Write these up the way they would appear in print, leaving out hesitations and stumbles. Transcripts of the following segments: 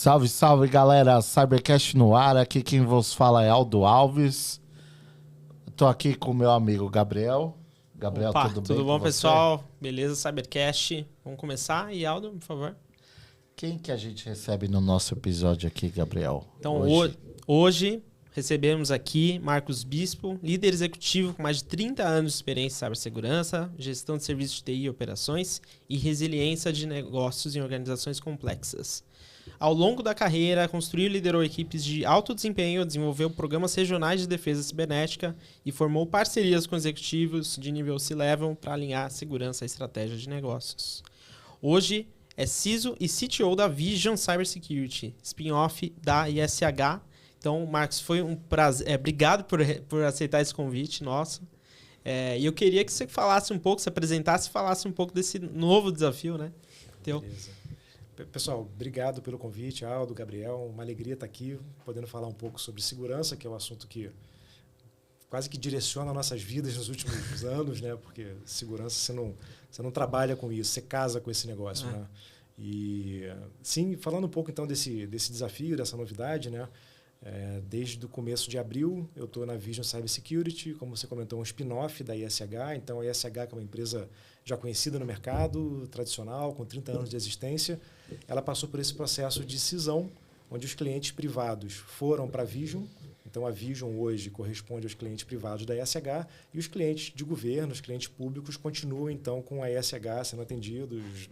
Salve, salve, galera. Cybercast no ar. Aqui quem vos fala é Aldo Alves. Tô aqui com o meu amigo Gabriel. Gabriel, Opa, tudo bem tudo com bom, você? pessoal? Beleza, Cybercast? Vamos começar? E Aldo, por favor. Quem que a gente recebe no nosso episódio aqui, Gabriel? Então, hoje recebemos aqui Marcos Bispo, líder executivo com mais de 30 anos de experiência em cibersegurança, gestão de serviços de TI e operações e resiliência de negócios em organizações complexas. Ao longo da carreira, construiu e liderou equipes de alto desempenho, desenvolveu programas regionais de defesa cibernética e formou parcerias com executivos de nível C-Level para alinhar a segurança e estratégia de negócios. Hoje é CISO e CTO da Vision Cybersecurity, spin-off da ISH. Então, Marcos, foi um prazer. Obrigado por aceitar esse convite nosso. E eu queria que você falasse um pouco, se apresentasse e falasse um pouco desse novo desafio, né? Beleza. Pessoal, obrigado pelo convite, Aldo, Gabriel. Uma alegria estar aqui, podendo falar um pouco sobre segurança, que é um assunto que quase que direciona nossas vidas nos últimos anos, né? Porque segurança, você não trabalha com isso, você casa com esse negócio, né? E, sim, falando um pouco então desse desafio, dessa novidade, né? Desde o começo de abril, eu estou na Vision Cybersecurity, como você comentou, um spin-off da ISH. Então, a ISH, que é uma empresa já conhecida no mercado, tradicional, com 30 anos de existência, ela passou por esse processo de cisão, onde os clientes privados foram para a Vision. Então, a Vision hoje corresponde aos clientes privados da ISH e os clientes de governo, os clientes públicos, continuam então com a ISH sendo atendidos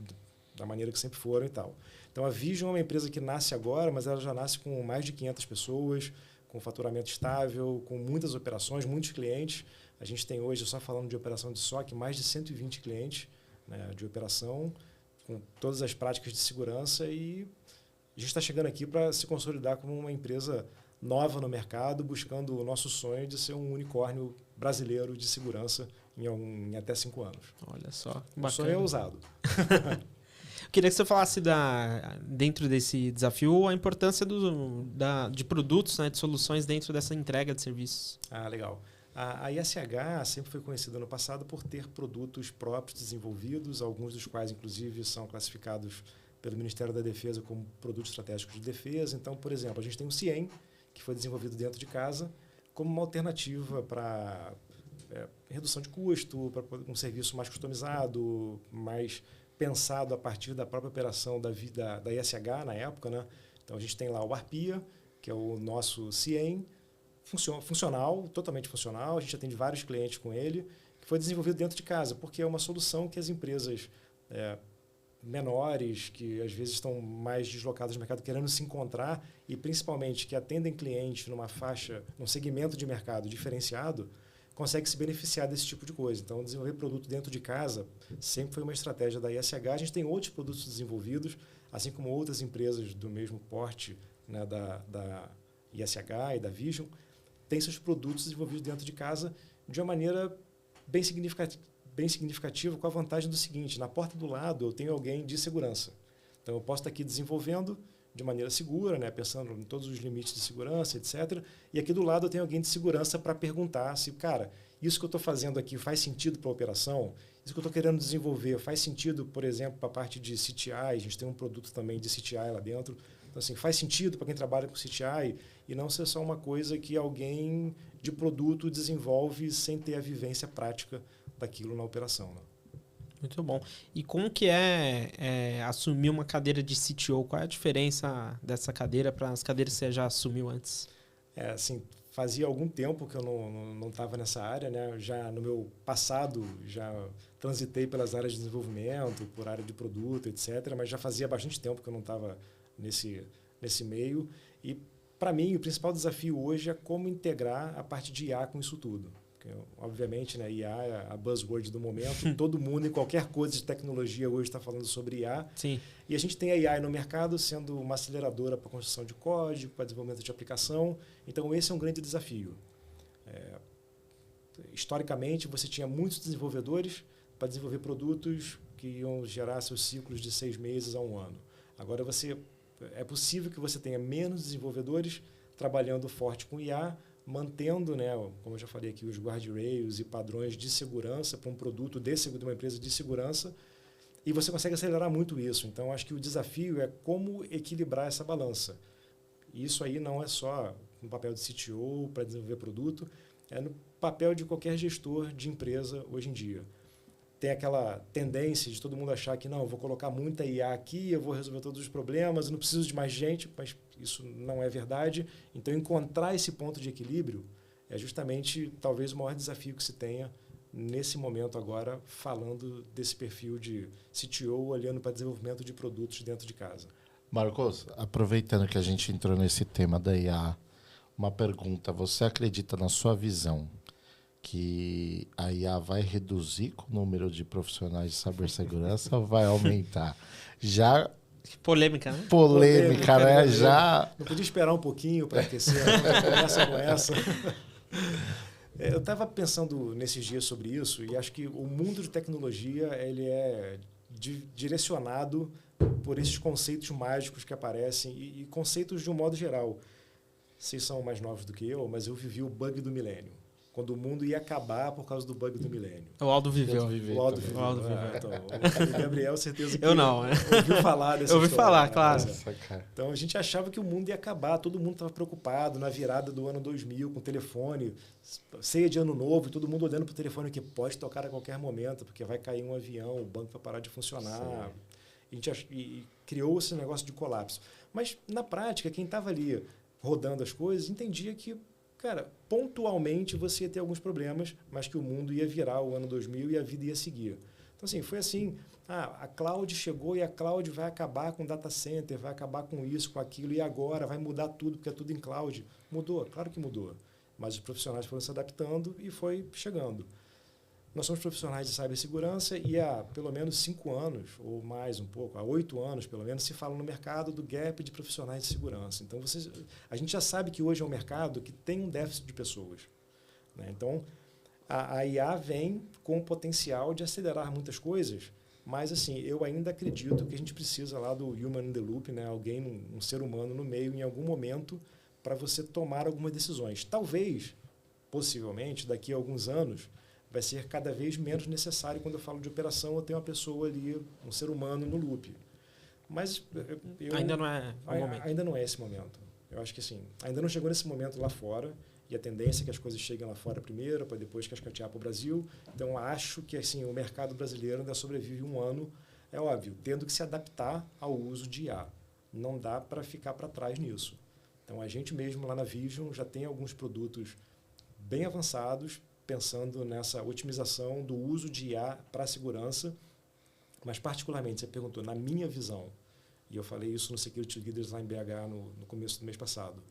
da maneira que sempre foram e tal. Então, a Vision é uma empresa que nasce agora, mas ela já nasce com mais de 500 pessoas, com faturamento estável, com muitas operações, muitos clientes. A gente tem hoje, só falando de operação de SOC, mais de 120 clientes, né, de operação, com todas as práticas de segurança, e a gente está chegando aqui para se consolidar como uma empresa nova no mercado, buscando o nosso sonho de ser um unicórnio brasileiro de segurança em até 5 anos. Olha só, o sonho é ousado. Eu queria que você falasse, dentro desse desafio, a importância de produtos, né, de soluções dentro dessa entrega de serviços. Legal. A ISH sempre foi conhecida no passado por ter produtos próprios desenvolvidos, alguns dos quais, inclusive, são classificados pelo Ministério da Defesa como produtos estratégicos de defesa. Então, por exemplo, a gente tem o CIEM, que foi desenvolvido dentro de casa, como uma alternativa para redução de custo, para um serviço mais customizado, mais pensado a partir da própria operação da ISH na época, né? Então, a gente tem lá o Arpia, que é o nosso CIEM, funcional, totalmente funcional. A gente atende vários clientes com ele, que foi desenvolvido dentro de casa, porque é uma solução que as empresas menores, que às vezes estão mais deslocadas no mercado, querendo se encontrar, e principalmente que atendem clientes numa faixa, num segmento de mercado diferenciado, consegue se beneficiar desse tipo de coisa. Então, desenvolver produto dentro de casa sempre foi uma estratégia da ISH. A gente tem outros produtos desenvolvidos, assim como outras empresas do mesmo porte, né, da ISH e da Vision, têm seus produtos desenvolvidos dentro de casa de uma maneira bem significativa, com a vantagem do seguinte: na porta do lado eu tenho alguém de segurança. Então, eu posso estar aqui desenvolvendo de maneira segura, né, pensando em todos os limites de segurança, etc. E aqui do lado eu tenho alguém de segurança para perguntar se, cara, isso que eu estou fazendo aqui faz sentido para a operação? Isso que eu estou querendo desenvolver faz sentido, por exemplo, para a parte de CTI? A gente tem um produto também de CTI lá dentro. Então, assim, faz sentido para quem trabalha com CTI e não ser só uma coisa que alguém de produto desenvolve sem ter a vivência prática daquilo na operação, né? Muito bom. E como que é assumir uma cadeira de CTO? Qual é a diferença dessa cadeira para as cadeiras que você já assumiu antes? Assim, fazia algum tempo que eu não estava nessa área, né? Já no meu passado, já transitei pelas áreas de desenvolvimento, por área de produto, etc. Mas já fazia bastante tempo que eu não estava nesse meio. E, para mim, o principal desafio hoje é como integrar a parte de IA com isso tudo. Porque, obviamente, né, IA é a buzzword do momento. Todo mundo, em qualquer coisa de tecnologia, hoje está falando sobre IA. Sim. E a gente tem a IA no mercado sendo uma aceleradora para a construção de código, para desenvolvimento de aplicação. Então, esse é um grande desafio. Historicamente, você tinha muitos desenvolvedores para desenvolver produtos que iam gerar seus ciclos de 6 meses a 1 ano. Agora, é possível que você tenha menos desenvolvedores trabalhando forte com IA, mantendo, né, como eu já falei aqui, os guardrails e padrões de segurança para um produto de uma empresa de segurança, E você consegue acelerar muito isso. Então, acho que o desafio é como equilibrar essa balança. E isso aí não é só no papel de CTO para desenvolver produto, é no papel de qualquer gestor de empresa hoje em dia. Tem aquela tendência de todo mundo achar que não, eu vou colocar muita IA aqui, eu vou resolver todos os problemas, eu não preciso de mais gente, mas isso não é verdade. Então, encontrar esse ponto de equilíbrio é justamente talvez o maior desafio que se tenha nesse momento agora, falando desse perfil de CTO olhando para desenvolvimento de produtos dentro de casa. Marcos, aproveitando que a gente entrou nesse tema da IA, uma pergunta. Você acredita, na sua visão, que a IA vai reduzir o número de profissionais de cibersegurança ou vai aumentar? Já... Que polêmica, né? Polêmica, né? Já... Não podia esperar um pouquinho para aquecer a conversa com essa. Eu estava pensando nesses dias sobre isso e acho que o mundo de tecnologia ele é direcionado por esses conceitos mágicos que aparecem e conceitos de um modo geral. Vocês são mais novos do que eu, mas eu vivi o bug do milênio. Quando o mundo ia acabar por causa do bug do milênio. O Aldo viveu. O Aldo viveu. Então, o Gabriel, certeza que eu não, ouviu falar dessa Eu ouvi história, falar, né? claro. Então, a gente achava que o mundo ia acabar, todo mundo estava preocupado na virada do ano 2000, com o telefone, ceia de ano novo, e todo mundo olhando para o telefone que pode tocar a qualquer momento, porque vai cair um avião, o banco vai parar de funcionar. A gente criou esse negócio de colapso. Mas, na prática, quem estava ali rodando as coisas entendia que, cara, pontualmente você ia ter alguns problemas, mas que o mundo ia virar o ano 2000 e a vida ia seguir. Então, assim, foi assim, a cloud chegou e a cloud vai acabar com o data center, vai acabar com isso, com aquilo, e agora vai mudar tudo, porque é tudo em cloud. Mudou? Claro que mudou. Mas os profissionais foram se adaptando e foi chegando. Nós somos profissionais de cibersegurança e há pelo menos 5 anos, ou mais um pouco, há 8 anos pelo menos, se fala no mercado do gap de profissionais de segurança. Então, a gente já sabe que hoje é um mercado que tem um déficit de pessoas, né? Então, a IA vem com o potencial de acelerar muitas coisas, mas assim, eu ainda acredito que a gente precisa lá do human in the loop, né? Alguém, um ser humano no meio, em algum momento, para você tomar algumas decisões. Talvez, possivelmente, daqui a alguns anos, vai ser cada vez menos necessário, quando eu falo de operação, eu tenho uma pessoa ali, um ser humano no loop. Mas ainda não é o momento. Ainda não é esse momento. Eu acho que assim, ainda não chegou nesse momento lá fora, e a tendência é que as coisas cheguem lá fora primeiro, para depois cascatear para o Brasil. Então, acho que assim, o mercado brasileiro ainda sobrevive um ano, é óbvio, tendo que se adaptar ao uso de IA. Não dá para ficar para trás nisso. Então, a gente mesmo lá na Vision já tem alguns produtos bem avançados, pensando nessa otimização do uso de IA para a segurança, mas particularmente, você perguntou, na minha visão, e eu falei isso no Security Leaders lá em BH no começo do mês passado,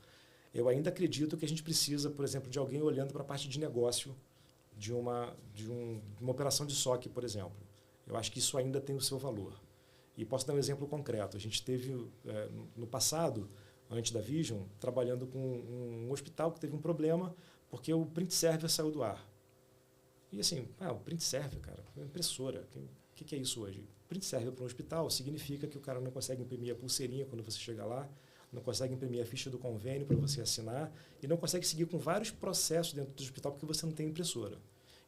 eu ainda acredito que a gente precisa, por exemplo, de alguém olhando para a parte de negócio de uma operação de SOC, por exemplo. Eu acho que isso ainda tem o seu valor. E posso dar um exemplo concreto. A gente teve, no passado, antes da Vision, trabalhando com um hospital que teve um problema porque o print server saiu do ar. E assim, o print server, cara, é uma impressora. O que é isso hoje? Print server para um hospital significa que o cara não consegue imprimir a pulseirinha quando você chega lá, não consegue imprimir a ficha do convênio para você assinar e não consegue seguir com vários processos dentro do hospital porque você não tem impressora.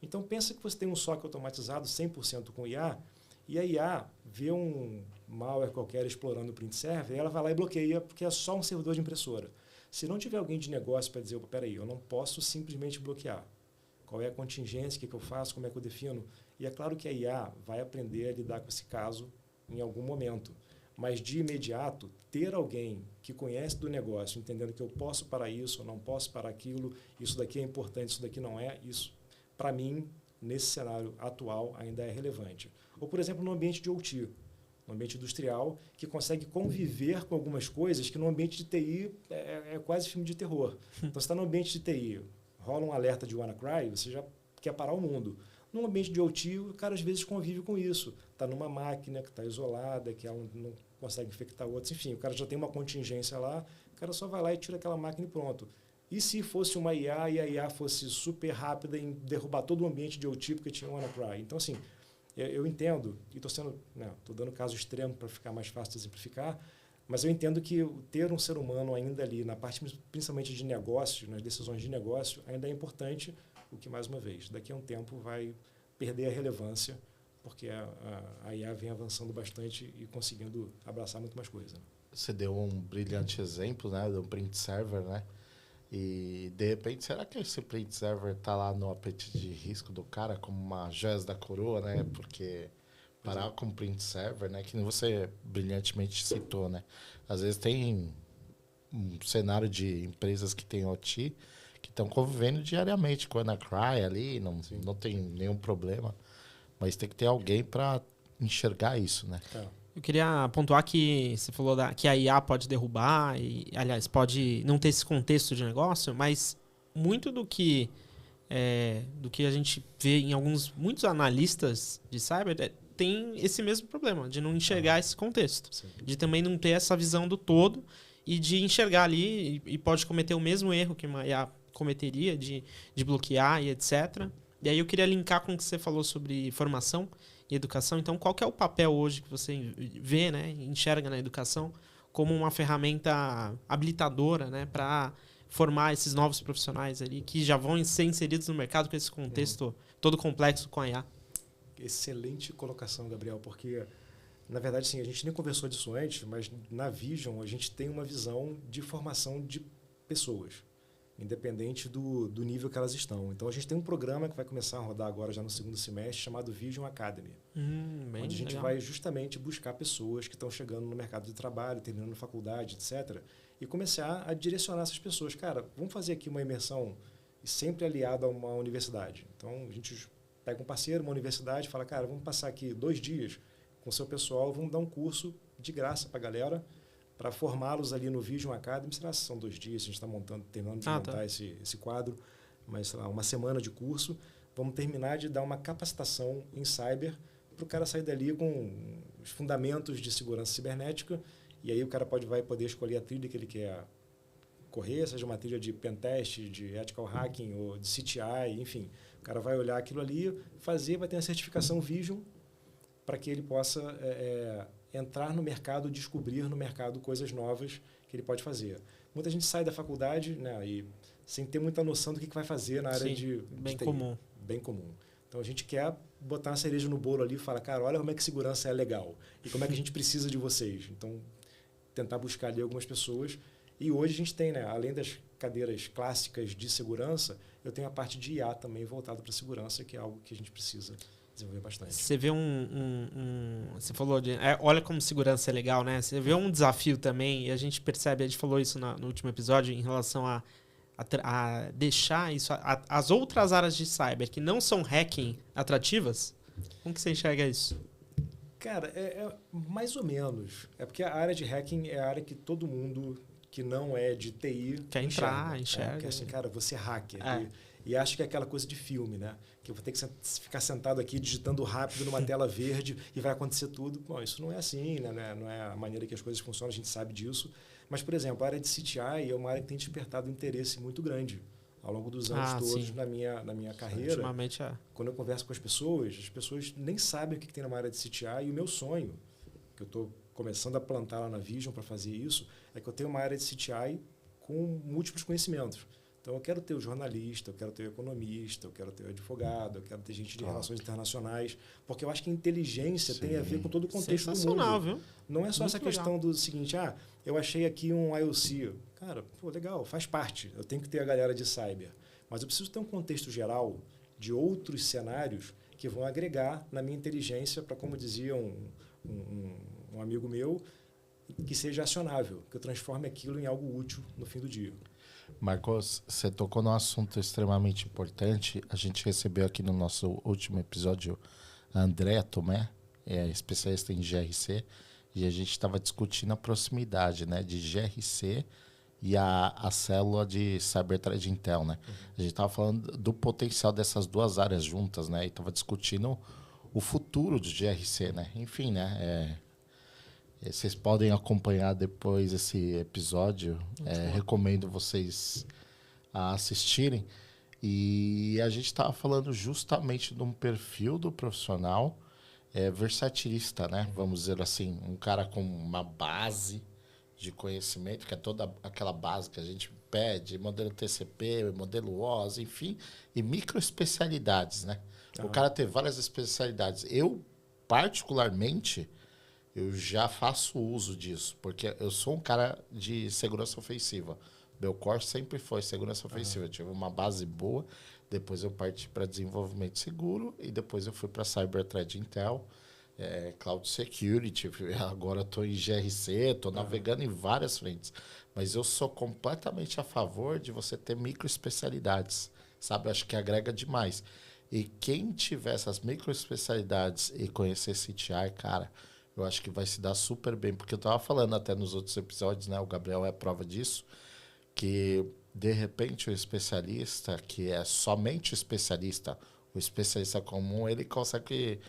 Então, pensa que você tem um SOC automatizado 100% com IA e a IA vê um malware qualquer explorando o print server e ela vai lá e bloqueia porque é só um servidor de impressora. Se não tiver alguém de negócio para dizer, peraí, eu não posso simplesmente bloquear. Qual é a contingência, o que eu faço, como é que eu defino? E é claro que a IA vai aprender a lidar com esse caso em algum momento. Mas, de imediato, ter alguém que conhece do negócio, entendendo que eu posso parar isso, eu não posso parar aquilo, isso daqui é importante, isso daqui não é, isso, para mim, nesse cenário atual, ainda é relevante. Ou, por exemplo, no ambiente de OT, no ambiente industrial, que consegue conviver com algumas coisas que no ambiente de TI é quase filme de terror. Então, você está no ambiente de TI, rola um alerta de WannaCry, você já quer parar o mundo. No ambiente de OT, o cara às vezes convive com isso. Está numa máquina que está isolada, que ela não consegue infectar outros. Enfim, o cara já tem uma contingência lá, o cara só vai lá e tira aquela máquina e pronto. E se fosse uma IA e a IA fosse super rápida em derrubar todo o ambiente de OT porque tinha um WannaCry? Então, assim, eu entendo, e estou dando caso extremo para ficar mais fácil de exemplificar, mas eu entendo que ter um ser humano ainda ali, na parte principalmente de negócio, nas decisões de negócio, ainda é importante, o que, mais uma vez, daqui a um tempo vai perder a relevância porque a IA vem avançando bastante e conseguindo abraçar muito mais coisa. Você deu um brilhante exemplo, né, do print server, né? E, de repente, será que esse print server tá lá no apetite de risco do cara como uma joias da coroa, né? Porque parar com print server, né, que você brilhantemente citou, né? Às vezes tem um cenário de empresas que têm OT que estão convivendo diariamente com a WannaCry ali, não tem nenhum problema. Mas tem que ter alguém para enxergar isso, né? Eu queria pontuar que você falou que a IA pode derrubar, e, aliás, pode não ter esse contexto de negócio, mas muito do que a gente vê em muitos analistas de cyber tem esse mesmo problema, de não enxergar esse contexto. Sim. De também não ter essa visão do todo e de enxergar ali e pode cometer o mesmo erro que uma IA cometeria, de bloquear e etc. E aí eu queria linkar com o que você falou sobre formação e educação. Então, qual que é o papel hoje que você vê, né, enxerga na educação como uma ferramenta habilitadora, né, para formar esses novos profissionais ali que já vão ser inseridos no mercado com esse contexto todo complexo com a IA? Excelente colocação, Gabriel, porque, na verdade, sim, a gente nem conversou disso antes, mas na Vision a gente tem uma visão de formação de pessoas, independente do nível que elas estão. Então, a gente tem um programa que vai começar a rodar agora já no segundo semestre, chamado Vision Academy, onde a gente vai justamente buscar pessoas que estão chegando no mercado de trabalho, terminando faculdade, etc., e começar a direcionar essas pessoas. Cara, vamos fazer aqui uma imersão sempre aliada a uma universidade. Então, a gente pega um parceiro, uma universidade, fala, cara, vamos passar aqui 2 dias com o seu pessoal, vamos dar um curso de graça para a galera, para formá-los ali no Vision Academy. Será que são 2 dias? A gente está terminando de montar esse quadro, mas sei lá, uma semana de curso. Vamos terminar de dar uma capacitação em cyber para o cara sair dali com os fundamentos de segurança cibernética, e aí o cara vai poder escolher a trilha que ele quer correr, seja uma trilha de pentest, de ethical hacking ou de CTI, enfim. O cara vai olhar aquilo ali, vai ter a certificação Vision para que ele possa entrar no mercado, descobrir no mercado coisas novas que ele pode fazer. Muita gente sai da faculdade, né, e sem ter muita noção do que vai fazer na área de TI. Comum. Bem comum. Então, a gente quer botar uma cereja no bolo ali e falar, cara, olha como é que segurança é legal e como é que a gente precisa de vocês. Então, tentar buscar ali algumas pessoas. E hoje a gente tem, né, além das cadeiras clássicas de segurança, eu tenho a parte de IA também voltada para segurança, que é algo que a gente precisa desenvolver bastante. Você vê você falou de... olha como segurança é legal, né? Você vê um desafio também, e a gente percebe, a gente falou isso no último episódio, em relação a deixar isso... as outras áreas de cyber que não são hacking atrativas, como que você enxerga isso? Cara, é mais ou menos. É porque a área de hacking é a área que todo mundo que não é de TI quer enxerga. Porque assim, cara, você é hacker. E acha que é aquela coisa de filme, né? Que eu vou ter que ficar sentado aqui digitando rápido numa tela verde e vai acontecer tudo. Bom, isso não é assim, né? Não é a maneira que as coisas funcionam, a gente sabe disso. Mas, por exemplo, a área de CTI é uma área que tem despertado um interesse muito grande ao longo dos anos todos na minha carreira. Ultimamente, quando eu converso com as pessoas nem sabem o que tem numa área de CTI. E o meu sonho, que eu estou começando a plantar lá na Vision para fazer isso, é que eu tenho uma área de CTI com múltiplos conhecimentos. Então, eu quero ter o jornalista, eu quero ter o economista, eu quero ter o advogado, eu quero ter gente de relações internacionais, porque eu acho que a inteligência tem a ver com todo o contexto do mundo. Viu? Não é só essa questão do seguinte, eu achei aqui um IOC. Cara, legal, faz parte. Eu tenho que ter a galera de cyber. Mas eu preciso ter um contexto geral de outros cenários que vão agregar na minha inteligência para, como dizia um amigo meu, que seja acionável, que eu transforme aquilo em algo útil no fim do dia. Marcos, você tocou num assunto extremamente importante. A gente recebeu aqui no nosso último episódio a Andréa Tomé, especialista em GRC, e a gente estava discutindo a proximidade, né, de GRC e a célula de Cyber Threat Intel, né? A gente estava falando do potencial dessas duas áreas juntas, né? E estava discutindo o futuro de GRC, né? Enfim, né? Vocês podem acompanhar depois esse episódio. Recomendo vocês a assistirem. E a gente estava falando justamente de um perfil do profissional versatilista, né? Vamos dizer assim, um cara com uma base de conhecimento, que é toda aquela base que a gente pede, modelo TCP, modelo OS, enfim, e microespecialidades, né? O cara ter várias especialidades. Eu, particularmente, eu já faço uso disso, porque eu sou um cara de segurança ofensiva. Meu core sempre foi segurança ofensiva. Eu tive uma base boa, depois eu parti para desenvolvimento seguro e depois eu fui para Cyber Threat Intel, Cloud Security. Agora estou em GRC, estou navegando em várias frentes. Mas eu sou completamente a favor de você ter microespecialidades, sabe? Eu acho que agrega demais. E quem tiver essas microespecialidades e conhecer CTI, cara, eu acho que vai se dar super bem. Porque eu estava falando até nos outros episódios, né? O Gabriel é prova disso, que de repente o especialista, que é somente o especialista comum, ele consegue,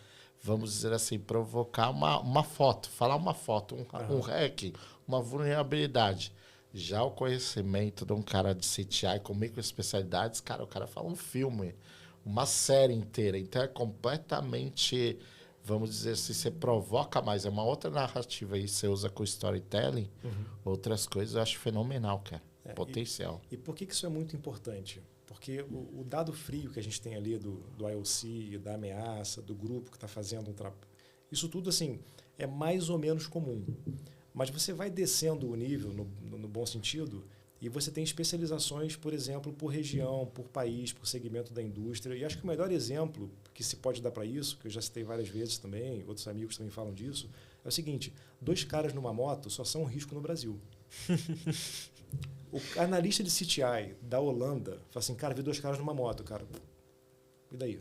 vamos dizer assim, provocar uma foto, falar uma foto, um hack, uma vulnerabilidade. Já o conhecimento de um cara de CTI com microespecialidades, cara, o cara fala um filme, uma série inteira. Então é completamente, vamos dizer assim, você provoca mais. É uma outra narrativa aí, você usa com storytelling, outras coisas, eu acho fenomenal, cara. Potencial. E por que isso é muito importante? Porque o dado frio que a gente tem ali do IOC, da ameaça, do grupo que está fazendo um trabalho, isso tudo assim é mais ou menos comum. Mas você vai descendo o nível, no bom sentido, e você tem especializações, por exemplo, por região, por país, por segmento da indústria. E acho que o melhor exemplo que se pode dar para isso, que eu já citei várias vezes também, outros amigos também falam disso, é o seguinte: 2 caras numa moto só são um risco no Brasil. O analista de CTI da Holanda fala assim, cara, vi 2 caras numa moto, cara. E daí?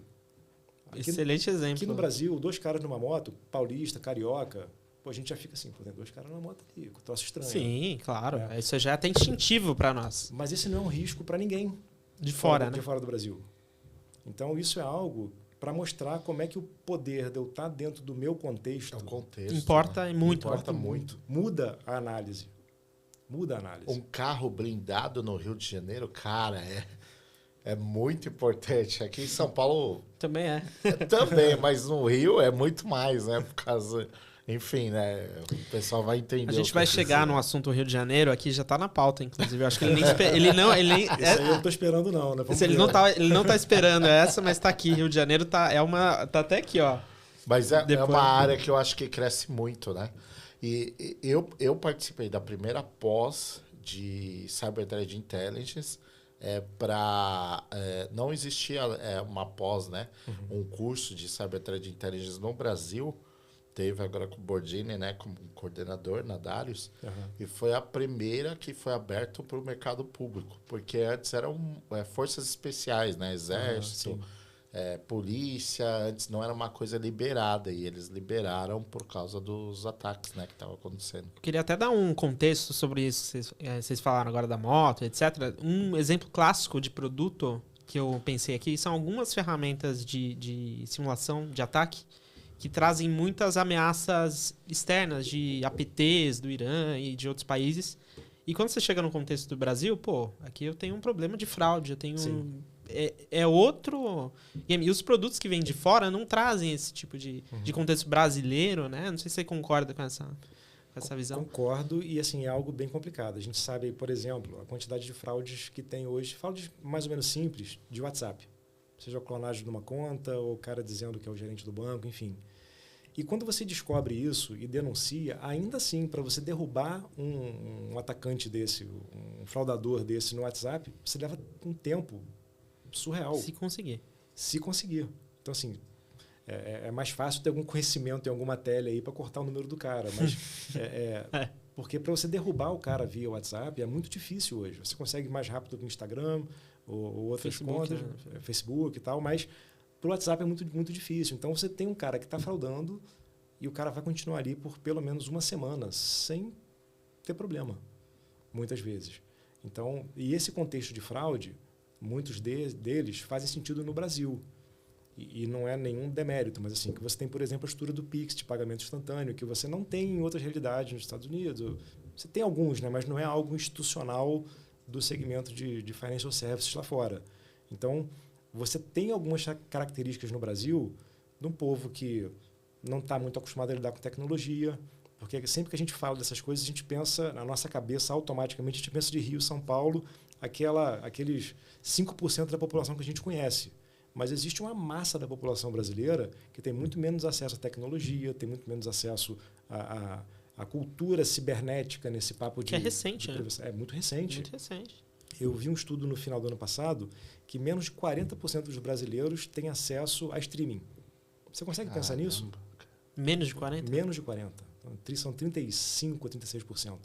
Excelente exemplo. Aqui no Brasil, 2 caras numa moto, paulista, carioca, pô, a gente já fica assim, pô, tem 2 caras numa moto ali, com troço estranho. Sim, claro. Isso já é até instintivo para nós. Mas esse não é um risco para ninguém. De fora, né? De fora do Brasil. Então, isso é algo para mostrar como é que o poder de eu estar dentro do meu contexto... É o contexto. Importa muito. Importa muito. Muda a análise. Muda a análise. Um carro blindado no Rio de Janeiro, cara, é muito importante. Aqui em São Paulo... Também é. Também, mas no Rio é muito mais, né? Por causa... Enfim, né? O pessoal vai entender. A gente vai chegar no assunto Rio de Janeiro, aqui já tá na pauta, inclusive. Eu acho que ele nem Isso aí eu não tô esperando, não, né? Ele não tá esperando essa, mas tá aqui. Rio de Janeiro tá até aqui, ó. Mas é uma área que eu acho que cresce muito, né? E eu participei da primeira pós de Cyber Threat Intelligence. Não existia uma pós, né? Um curso de Cyber Threat Intelligence no Brasil. Teve agora com o Bordini, né, como coordenador na Darius, e foi a primeira que foi aberta para o mercado público, porque antes eram forças especiais, né, exército, polícia, antes não era uma coisa liberada, e eles liberaram por causa dos ataques, né, que estavam acontecendo. Eu queria até dar um contexto sobre isso, vocês falaram agora da moto, etc. Um exemplo clássico de produto que eu pensei aqui são algumas ferramentas de simulação de ataque que trazem muitas ameaças externas de APTs do Irã e de outros países. E quando você chega no contexto do Brasil, pô, aqui eu tenho um problema de fraude, eu tenho outro game. E os produtos que vêm de fora não trazem esse tipo de contexto brasileiro, né? Não sei se você concorda com essa visão. Concordo, e assim, é algo bem complicado. A gente sabe, por exemplo, a quantidade de fraudes que tem hoje, fraudes mais ou menos simples, de WhatsApp. Seja a clonagem de uma conta, ou o cara dizendo que é o gerente do banco, enfim. E quando você descobre isso e denuncia, ainda assim, para você derrubar um atacante desse, um fraudador desse no WhatsApp, você leva um tempo surreal. Se conseguir. Se conseguir. Então, assim, é mais fácil ter algum conhecimento em alguma tele aí para cortar o número do cara. Mas porque para você derrubar o cara via WhatsApp é muito difícil hoje. Você consegue mais rápido no Instagram ou outras contas, Facebook e tal, mas pelo WhatsApp é muito, muito difícil. Então, você tem um cara que está fraudando e o cara vai continuar ali por pelo menos uma semana sem ter problema, muitas vezes. Então, e esse contexto de fraude, muitos deles fazem sentido no Brasil. E não é nenhum demérito, mas assim, que você tem, por exemplo, a estrutura do Pix, de pagamento instantâneo, que você não tem em outras realidades nos Estados Unidos. Você tem alguns, né, mas não é algo institucional do segmento de financial services lá fora. Então, você tem algumas características no Brasil de um povo que não está muito acostumado a lidar com tecnologia, porque sempre que a gente fala dessas coisas, a gente pensa, na nossa cabeça, automaticamente, a gente pensa de Rio, São Paulo, aqueles 5% da população que a gente conhece. Mas existe uma massa da população brasileira que tem muito menos acesso à tecnologia, tem muito menos acesso à cultura cibernética nesse papo de... Que é recente, né? É muito recente. Muito recente. Eu vi um estudo no final do ano passado que menos de 40% dos brasileiros têm acesso a streaming. Você consegue pensar nisso? Menos de 40%? Menos de 40%. Então, são 35%, 36%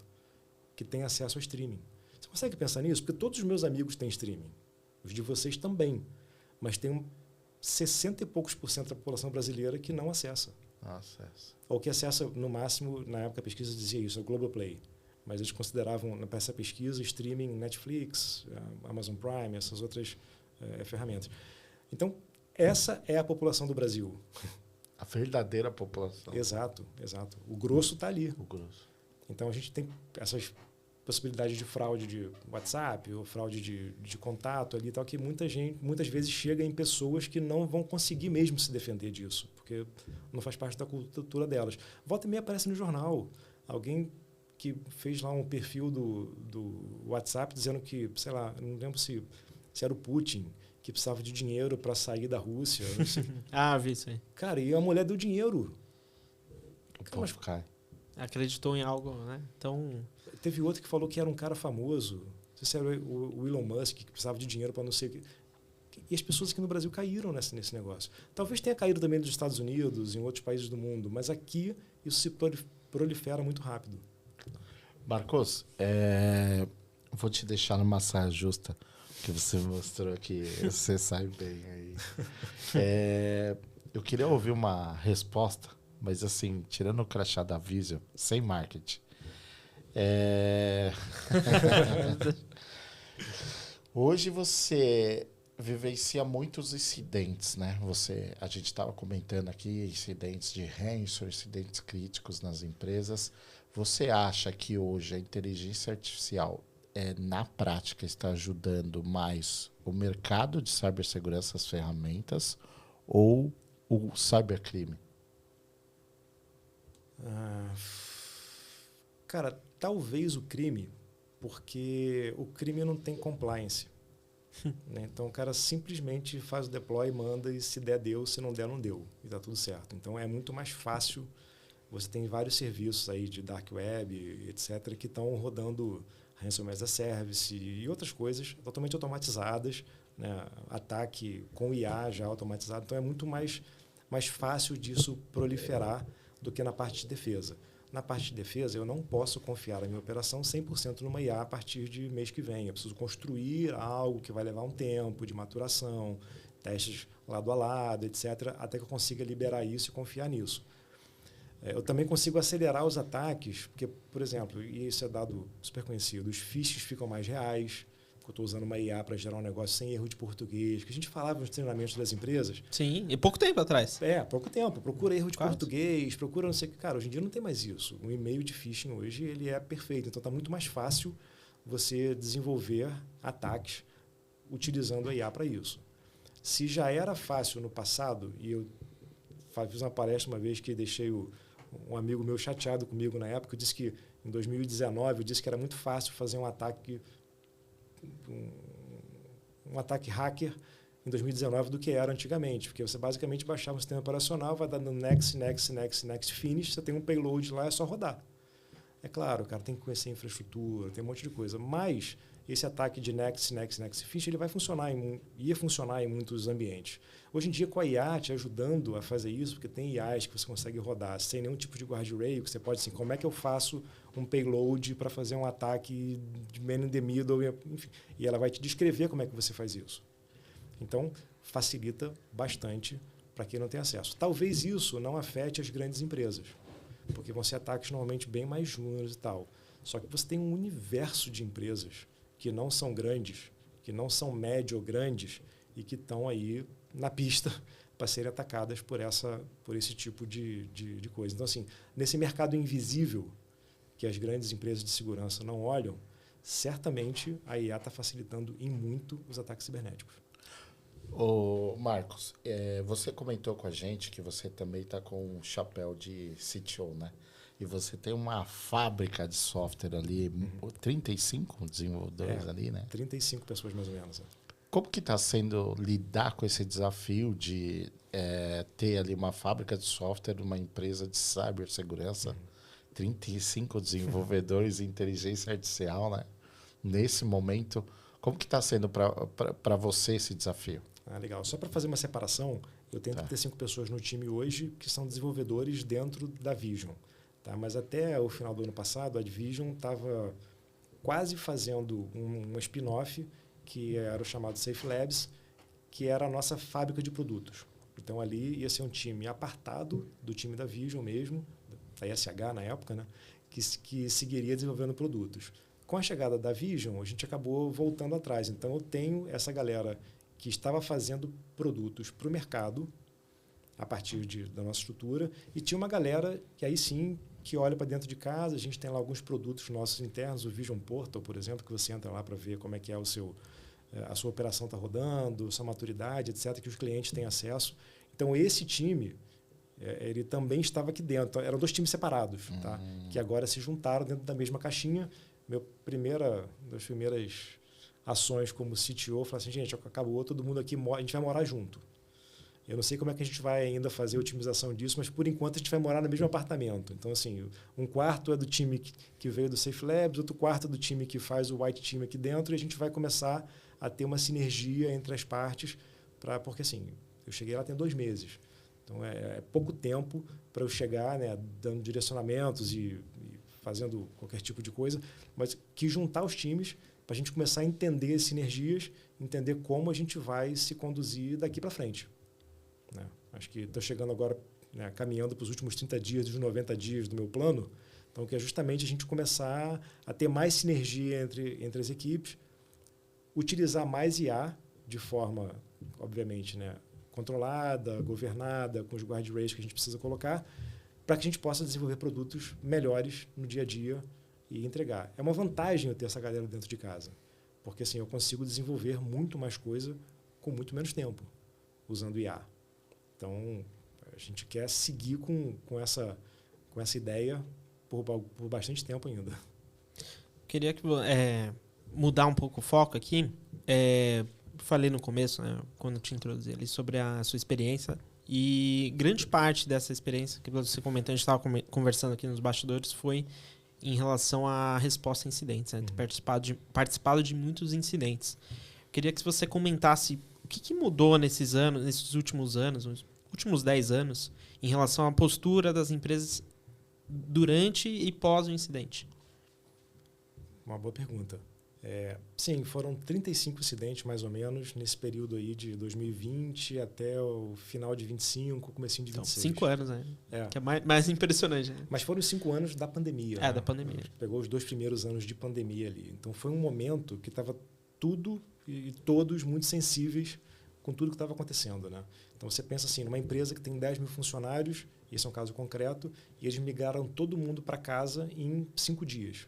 que têm acesso ao streaming. Você consegue pensar nisso? Porque todos os meus amigos têm streaming. Os de vocês também. Mas tem 60 e poucos por cento da população brasileira que não acessa. Ou que acessa, no máximo, na época a pesquisa dizia isso, é o Globoplay. Mas eles consideravam, para essa pesquisa, streaming Netflix, Amazon Prime, essas outras ferramentas. Então, essa é a população do Brasil. A verdadeira população. Exato, exato. O grosso está ali. O grosso. Então, a gente tem essas possibilidades de fraude de WhatsApp ou fraude de contato ali e tal, que muitas vezes chega em pessoas que não vão conseguir mesmo se defender disso, porque não faz parte da cultura delas. Volta e meia aparece no jornal alguém que fez lá um perfil do WhatsApp dizendo que, sei lá, não lembro se era o Putin, que precisava de dinheiro para sair da Rússia. Não sei. Vi isso aí. Cara, e a mulher deu dinheiro. O povo cai. Acreditou em algo, né? Então... Teve outro que falou que era um cara famoso. Não sei se era o Elon Musk, que precisava de dinheiro para não sei o que. E as pessoas aqui no Brasil caíram nesse negócio. Talvez tenha caído também nos Estados Unidos, em outros países do mundo, mas aqui isso se prolifera muito rápido. Marcos, vou te deixar numa saia justa, que você mostrou que você sai bem aí. Eu queria ouvir uma resposta, mas assim, tirando o crachá da Vision, sem marketing. Hoje você vivencia muitos incidentes, né? A gente estava comentando aqui incidentes de ransom, incidentes críticos nas empresas. Você acha que hoje a inteligência artificial na prática está ajudando mais o mercado de cibersegurança, as ferramentas, ou o cybercrime? Cara, talvez o crime, porque o crime não tem compliance. Né? Então o cara simplesmente faz o deploy, manda e se der, deu, se não der, não deu. E está tudo certo. Então é muito mais fácil. Você tem vários serviços aí de dark web, etc., que estão rodando ransomware as a service e outras coisas totalmente automatizadas, né? Ataque com IA já automatizado. Então é muito mais fácil disso proliferar do que na parte de defesa. Na parte de defesa, eu não posso confiar a minha operação 100% numa IA a partir de mês que vem. Eu preciso construir algo que vai levar um tempo de maturação, testes lado a lado, etc., até que eu consiga liberar isso e confiar nisso. Eu também consigo acelerar os ataques, porque, por exemplo, e isso é dado super conhecido, os phishes ficam mais reais, porque eu estou usando uma IA para gerar um negócio sem erro de português, que a gente falava nos treinamentos das empresas. Sim, e pouco tempo atrás. Pouco tempo. Procura erro de português, procura não sei o que. Cara, hoje em dia não tem mais isso. O e-mail de phishing hoje ele é perfeito. Então está muito mais fácil você desenvolver ataques utilizando a IA para isso. Se já era fácil no passado, e eu fiz uma palestra uma vez que deixei um amigo meu chateado comigo na época, eu disse que em 2019 eu disse que era muito fácil fazer um ataque hacker em 2019 do que era antigamente, porque você basicamente baixava um sistema operacional, vai dando next, finish, você tem um payload lá, é só rodar. É claro, o cara tem que conhecer a infraestrutura, tem um monte de coisa, mas esse ataque de next, finish, ele ia funcionar em muitos ambientes. Hoje em dia, com a IA te ajudando a fazer isso, porque tem IAs que você consegue rodar sem nenhum tipo de guardrail, que você pode, assim, como é que eu faço um payload para fazer um ataque de man in the middle, enfim, e ela vai te descrever como é que você faz isso. Então, facilita bastante para quem não tem acesso. Talvez isso não afete as grandes empresas, porque vão ser ataques normalmente bem mais júniores e tal. Só que você tem um universo de empresas que não são grandes, que não são médio ou grandes e que estão aí na pista para serem atacadas por esse tipo de coisa. Então, assim, nesse mercado invisível que as grandes empresas de segurança não olham, certamente a IA está facilitando em muito os ataques cibernéticos. Ô, Marcos, você comentou com a gente que você também está com um chapéu de CTO, né? E você tem uma fábrica de software ali, 35 desenvolvedores ali, né? 35 pessoas mais ou menos. Como que está sendo lidar com esse desafio de ter ali uma fábrica de software, uma empresa de cibersegurança, 35 desenvolvedores de inteligência artificial, né? Nesse momento, como que está sendo para você esse desafio? Legal. Só para fazer uma separação, eu tenho 35 pessoas no time hoje que são desenvolvedores dentro da Vision. Tá? Mas até o final do ano passado, a Vision estava quase fazendo uma spin-off, que era o chamado Safe Labs, que era a nossa fábrica de produtos. Então, ali ia ser um time apartado do time da Vision mesmo, da ISH na época, né? que seguiria desenvolvendo produtos. Com a chegada da Vision, a gente acabou voltando atrás. Então, eu tenho essa galera que estava fazendo produtos para o mercado, a partir da nossa estrutura, e tinha uma galera que aí sim, que olha para dentro de casa. A gente tem lá alguns produtos nossos internos, o Vision Portal, por exemplo, que você entra lá para ver como é que é a sua operação está rodando, sua maturidade, etc., que os clientes têm acesso. Então, esse time, ele também estava aqui dentro. Eram 2 times separados, tá? Que agora se juntaram dentro da mesma caixinha. Das primeiras ações como CTO, eu falei assim, gente, acabou, todo mundo aqui, a gente vai morar junto. Eu não sei como é que a gente vai ainda fazer a otimização disso, mas, por enquanto, a gente vai morar no mesmo apartamento. Então, assim, um quarto é do time que veio do Safe Labs, outro quarto é do time que faz o White Team aqui dentro, e a gente vai começar a ter uma sinergia entre as partes, porque, assim, eu cheguei lá tem 2 meses. Então, é pouco tempo para eu chegar, né, dando direcionamentos e fazendo qualquer tipo de coisa, mas que juntar os times para a gente começar a entender as sinergias, entender como a gente vai se conduzir daqui para frente. Né? Acho que estou chegando agora, né, caminhando para os últimos 30 dias dos 90 dias do meu plano, então que é justamente a gente começar a ter mais sinergia entre as equipes, utilizar mais IA de forma, obviamente, né, controlada, governada, com os guardrails que a gente precisa colocar, para que a gente possa desenvolver produtos melhores no dia a dia e entregar. É uma vantagem eu ter essa galera dentro de casa, porque assim eu consigo desenvolver muito mais coisa com muito menos tempo, usando IA. Então, a gente quer seguir com essa ideia por bastante tempo ainda. Queria mudar um pouco o foco aqui. Falei no começo, né, quando te introduzi ali, sobre a sua experiência. E grande parte dessa experiência que você comentou, a gente estava conversando aqui nos bastidores, foi em relação à resposta a incidentes, né? Ter participado de muitos incidentes. Queria que você comentasse o que mudou nesses últimos anos, nos últimos 10 anos, em relação à postura das empresas durante e pós o incidente. Uma boa pergunta. Sim, foram 35 incidentes, mais ou menos, nesse período aí de 2020 até o final de 25, comecinho de 26. Então, 5 anos, né? Que é mais impressionante. Né? Mas foram os 5 anos da pandemia. Né? Da pandemia. Pegou os 2 primeiros anos de pandemia ali. Então, foi um momento que estava tudo e todos muito sensíveis com tudo que estava acontecendo. Né? Então, você pensa assim, numa empresa que tem 10 mil funcionários, esse é um caso concreto, e eles migraram todo mundo para casa em 5 dias.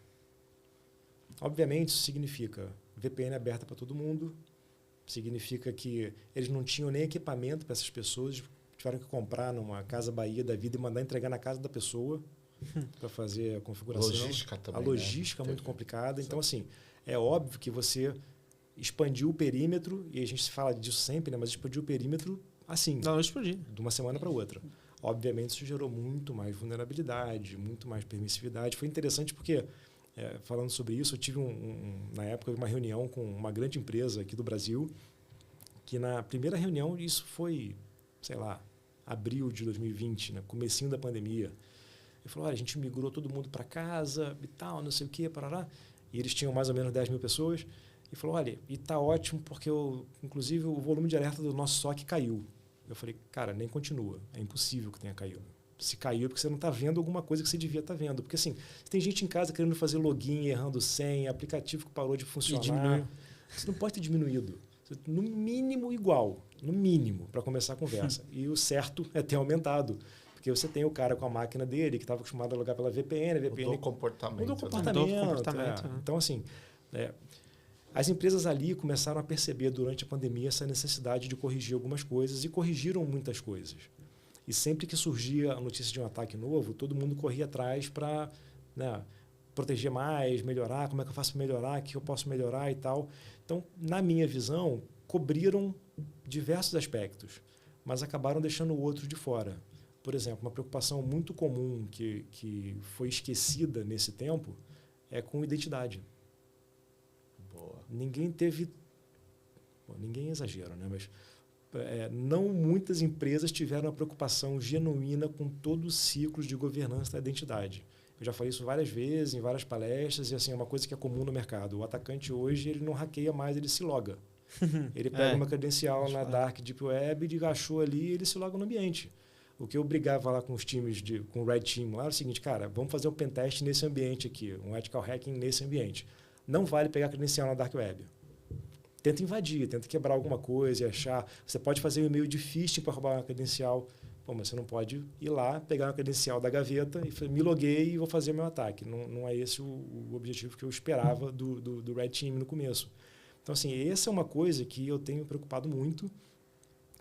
Obviamente, isso significa VPN aberta para todo mundo, significa que eles não tinham nem equipamento para essas pessoas, tiveram que comprar numa Casa Bahia da vida e mandar entregar na casa da pessoa para fazer a configuração. Logística também, a logística é muito complicada. Então, assim, é óbvio que você expandiu o perímetro, e a gente fala disso sempre, né? Mas expandiu o perímetro assim, de uma semana para outra. Obviamente, isso gerou muito mais vulnerabilidade, muito mais permissividade. Foi interessante porque... falando sobre isso, eu tive na época uma reunião com uma grande empresa aqui do Brasil, que na primeira reunião, isso foi, sei lá, abril de 2020, né, comecinho da pandemia. Ele falou, olha, a gente migrou todo mundo para casa e tal, não sei o quê, parará. E eles tinham mais ou menos 10 mil pessoas. E falou, olha, e tá ótimo porque, inclusive, o volume de alerta do nosso SOC caiu. Eu falei, cara, nem continua, é impossível que tenha caído. Se caiu é porque você não está vendo alguma coisa que você devia estar vendo. Porque, assim, tem gente em casa querendo fazer login, errando senha, aplicativo que parou de funcionar. Você não pode ter diminuído. No mínimo igual. No mínimo, para começar a conversa. E o certo é ter aumentado. Porque você tem o cara com a máquina dele, que estava acostumado a logar pela VPN. Mudou o comportamento. Mudou o comportamento. Né? Então, assim, as empresas ali começaram a perceber durante a pandemia essa necessidade de corrigir algumas coisas e corrigiram muitas coisas. E sempre que surgia a notícia de um ataque novo, todo mundo corria atrás para, né, proteger mais, melhorar, como é que eu faço para melhorar, o que eu posso melhorar e tal. Então, na minha visão, cobriram diversos aspectos, mas acabaram deixando o outro de fora. Por exemplo, uma preocupação muito comum que foi esquecida nesse tempo é com identidade. Boa. Ninguém teve... Bom, ninguém exagera, né? Mas não muitas empresas tiveram uma preocupação genuína com todo o ciclo de governança da identidade. Eu já falei isso várias vezes, em várias palestras, e assim, é uma coisa que é comum no mercado. O atacante hoje ele não hackeia mais, ele se loga. Ele pega uma credencial na Dark Deep Web, ele achou ali e ele se loga no ambiente. O que eu brigava lá com os times, com o Red Team, lá era o seguinte, cara, vamos fazer um pentest nesse ambiente aqui, um ethical hacking nesse ambiente. Não vale pegar credencial na Dark Web. Tenta invadir, tenta quebrar alguma coisa e achar. Você pode fazer um e-mail de phishing para roubar uma credencial. Pô, mas você não pode ir lá, pegar uma credencial da gaveta e me loguei e vou fazer meu ataque. Não é esse o objetivo que eu esperava do Red Team no começo. Então, assim, essa é uma coisa que eu tenho me preocupado muito,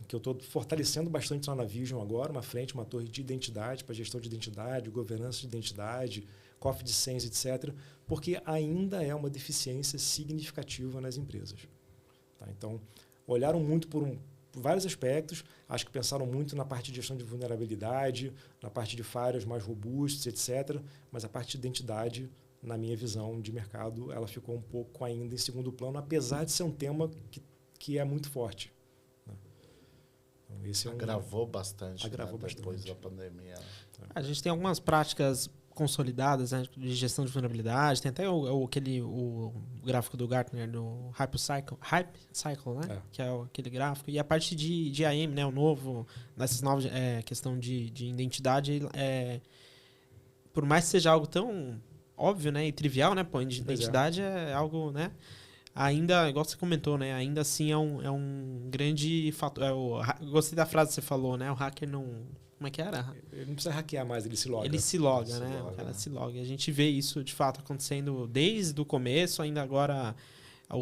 que eu estou fortalecendo bastante lá na Vision agora, uma torre de identidade para gestão de identidade, governança de identidade, cofre de senhas, etc., porque ainda é uma deficiência significativa nas empresas. Tá? Então, olharam muito por vários aspectos, acho que pensaram muito na parte de gestão de vulnerabilidade, na parte de firewalls mais robustos, etc., mas a parte de identidade, na minha visão de mercado, ela ficou um pouco ainda em segundo plano, apesar de ser um tema que é muito forte. Né? Então, esse agravou bastante, agravou né? Depois bastante. da pandemia. A gente tem algumas práticas consolidadas, né, de gestão de vulnerabilidade. Tem até o gráfico do Gartner, do Hype Cycle, né? Que é aquele gráfico. E a parte de AM, né, o novo, nessas novas questão de identidade, por mais que seja algo tão óbvio, né, e trivial, né, pô, identidade é algo, né, ainda, igual você comentou, né, ainda assim é um grande fator. Gostei da frase que você falou, né, o hacker não... Como é que era? Ele não precisa hackear mais, ele se loga. Ele se loga, né? O cara se loga. E a gente vê isso, de fato, acontecendo desde o começo, ainda agora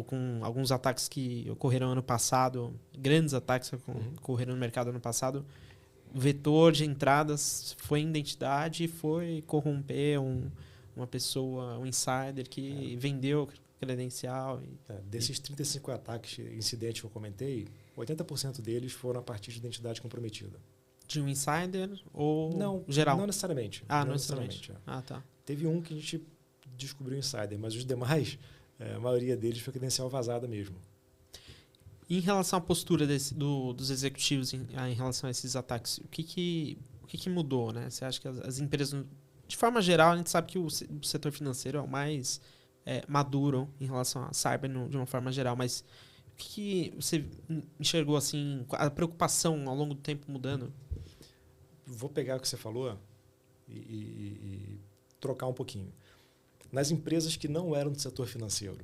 com alguns ataques que ocorreram ano passado, grandes ataques que ocorreram no mercado ano passado. O vetor de entradas foi identidade e foi corromper uma pessoa, um insider que vendeu credencial. Desses 35 ataques, incidentes que eu comentei, 80% deles foram a partir de identidade comprometida. De um insider ou não, geral? Não necessariamente. Não necessariamente. Tá. Teve um que a gente descobriu insider, mas os demais, a maioria deles foi credencial vazada mesmo. E em relação à postura dos executivos em relação a esses ataques, o que mudou, né? Você acha que as empresas, de forma geral, a gente sabe que o setor financeiro é o mais maduro em relação a cyber de uma forma geral, mas o que você enxergou assim, a preocupação ao longo do tempo mudando? Vou pegar o que você falou e trocar um pouquinho. Nas empresas que não eram do setor financeiro,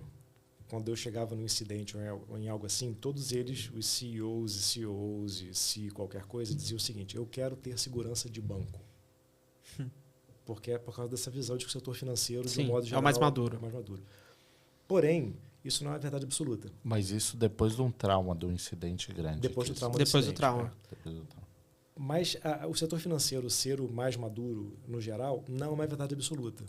quando eu chegava num incidente ou em algo assim, todos eles, os CEOs e CEOs e se qualquer coisa, diziam o seguinte: eu quero ter segurança de banco. Porque é por causa dessa visão de que o setor financeiro, de um modo geral, é o mais maduro. Porém, isso não é verdade absoluta. Mas isso depois de um trauma, de um incidente grande. Depois do trauma. Depois do trauma. Mas o setor financeiro ser o mais maduro, no geral, não é uma verdade absoluta.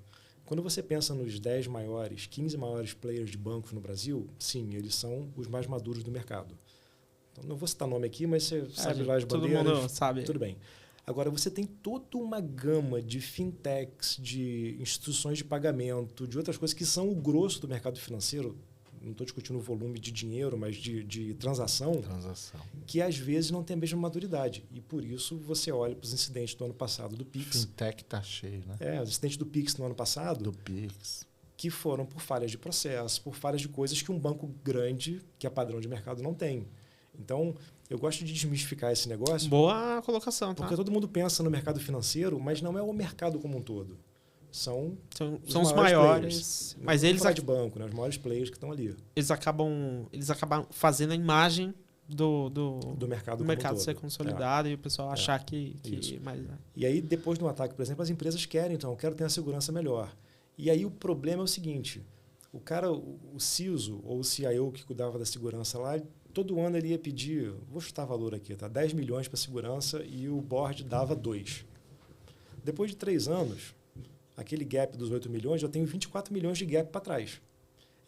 Quando você pensa nos 10 maiores, 15 maiores players de bancos no Brasil, sim, eles são os mais maduros do mercado. Então, não vou citar nome aqui, mas você sabe lá as bandeiras. Todo mundo sabe. Tudo bem. Agora, você tem toda uma gama de fintechs, de instituições de pagamento, de outras coisas que são o grosso do mercado financeiro. Não estou discutindo o volume de dinheiro, mas de transação, que às vezes não tem a mesma maturidade. E por isso você olha para os incidentes do ano passado do Pix. Fintech está cheio, né? Os incidentes do Pix no ano passado. Do Pix. Que foram por falhas de processo, por falhas de coisas que um banco grande, que é padrão de mercado, não tem. Então, eu gosto de desmistificar esse negócio. Boa colocação, tá? Porque todo mundo pensa no mercado financeiro, mas não é o mercado como um todo. São os maiores, mas eles de banco, né? Os maiores players que estão ali. Eles acabam fazendo a imagem do mercado ser consolidado e o pessoal achar que mais. E aí depois do ataque, por exemplo, as empresas querem, então, eu quero ter uma segurança melhor. E aí o problema é o seguinte: o cara, o CISO ou o CIO que cuidava da segurança lá, todo ano ele ia pedir, vou chutar valor aqui, tá? 10 milhões para segurança e o board dava 2. Depois de 3 anos, aquele gap dos 8 milhões, já tenho 24 milhões de gap para trás.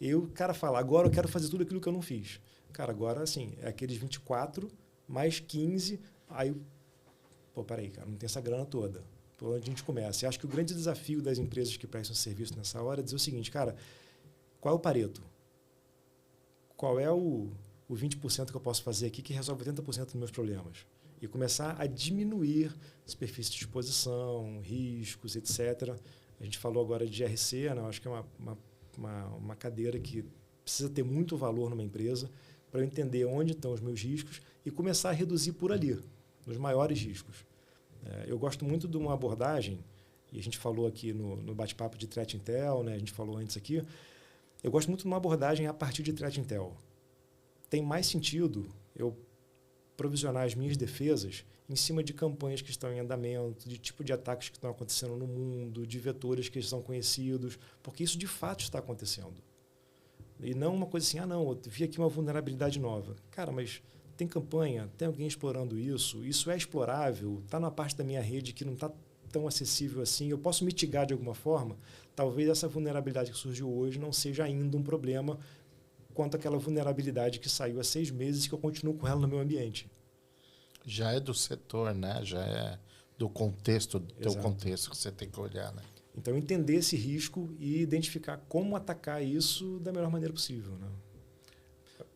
E o cara fala, agora eu quero fazer tudo aquilo que eu não fiz. Cara, agora, assim, é aqueles 24 mais 15, aí, peraí, cara, não tem essa grana toda. Por onde a gente começa? Eu acho que o grande desafio das empresas que prestam serviço nessa hora é dizer o seguinte, cara, qual é o Pareto? Qual é o 20% que eu posso fazer aqui que resolve 80% dos meus problemas? E começar a diminuir superfície de exposição, riscos, etc. A gente falou agora de GRC, né? Eu acho que é uma cadeira que precisa ter muito valor numa empresa para eu entender onde estão os meus riscos e começar a reduzir por ali, nos maiores riscos. Eu gosto muito de uma abordagem, e a gente falou aqui no bate-papo de Threat Intel, né? A gente falou antes aqui, eu gosto muito de uma abordagem a partir de Threat Intel. Tem mais sentido eu provisionar as minhas defesas em cima de campanhas que estão em andamento, de tipo de ataques que estão acontecendo no mundo, de vetores que são conhecidos, porque isso de fato está acontecendo. E não uma coisa assim, não, eu vi aqui uma vulnerabilidade nova. Cara, mas tem campanha, tem alguém explorando isso é explorável, está numa parte da minha rede que não está tão acessível assim, eu posso mitigar de alguma forma. Talvez essa vulnerabilidade que surgiu hoje não seja ainda um problema quanto àquela vulnerabilidade que saiu há 6 meses e que eu continuo com ela no meu ambiente. Já é do setor, né? Já é do contexto, do teu Exato. contexto que você tem que olhar, né? Então, entender esse risco e identificar como atacar isso da melhor maneira possível, né?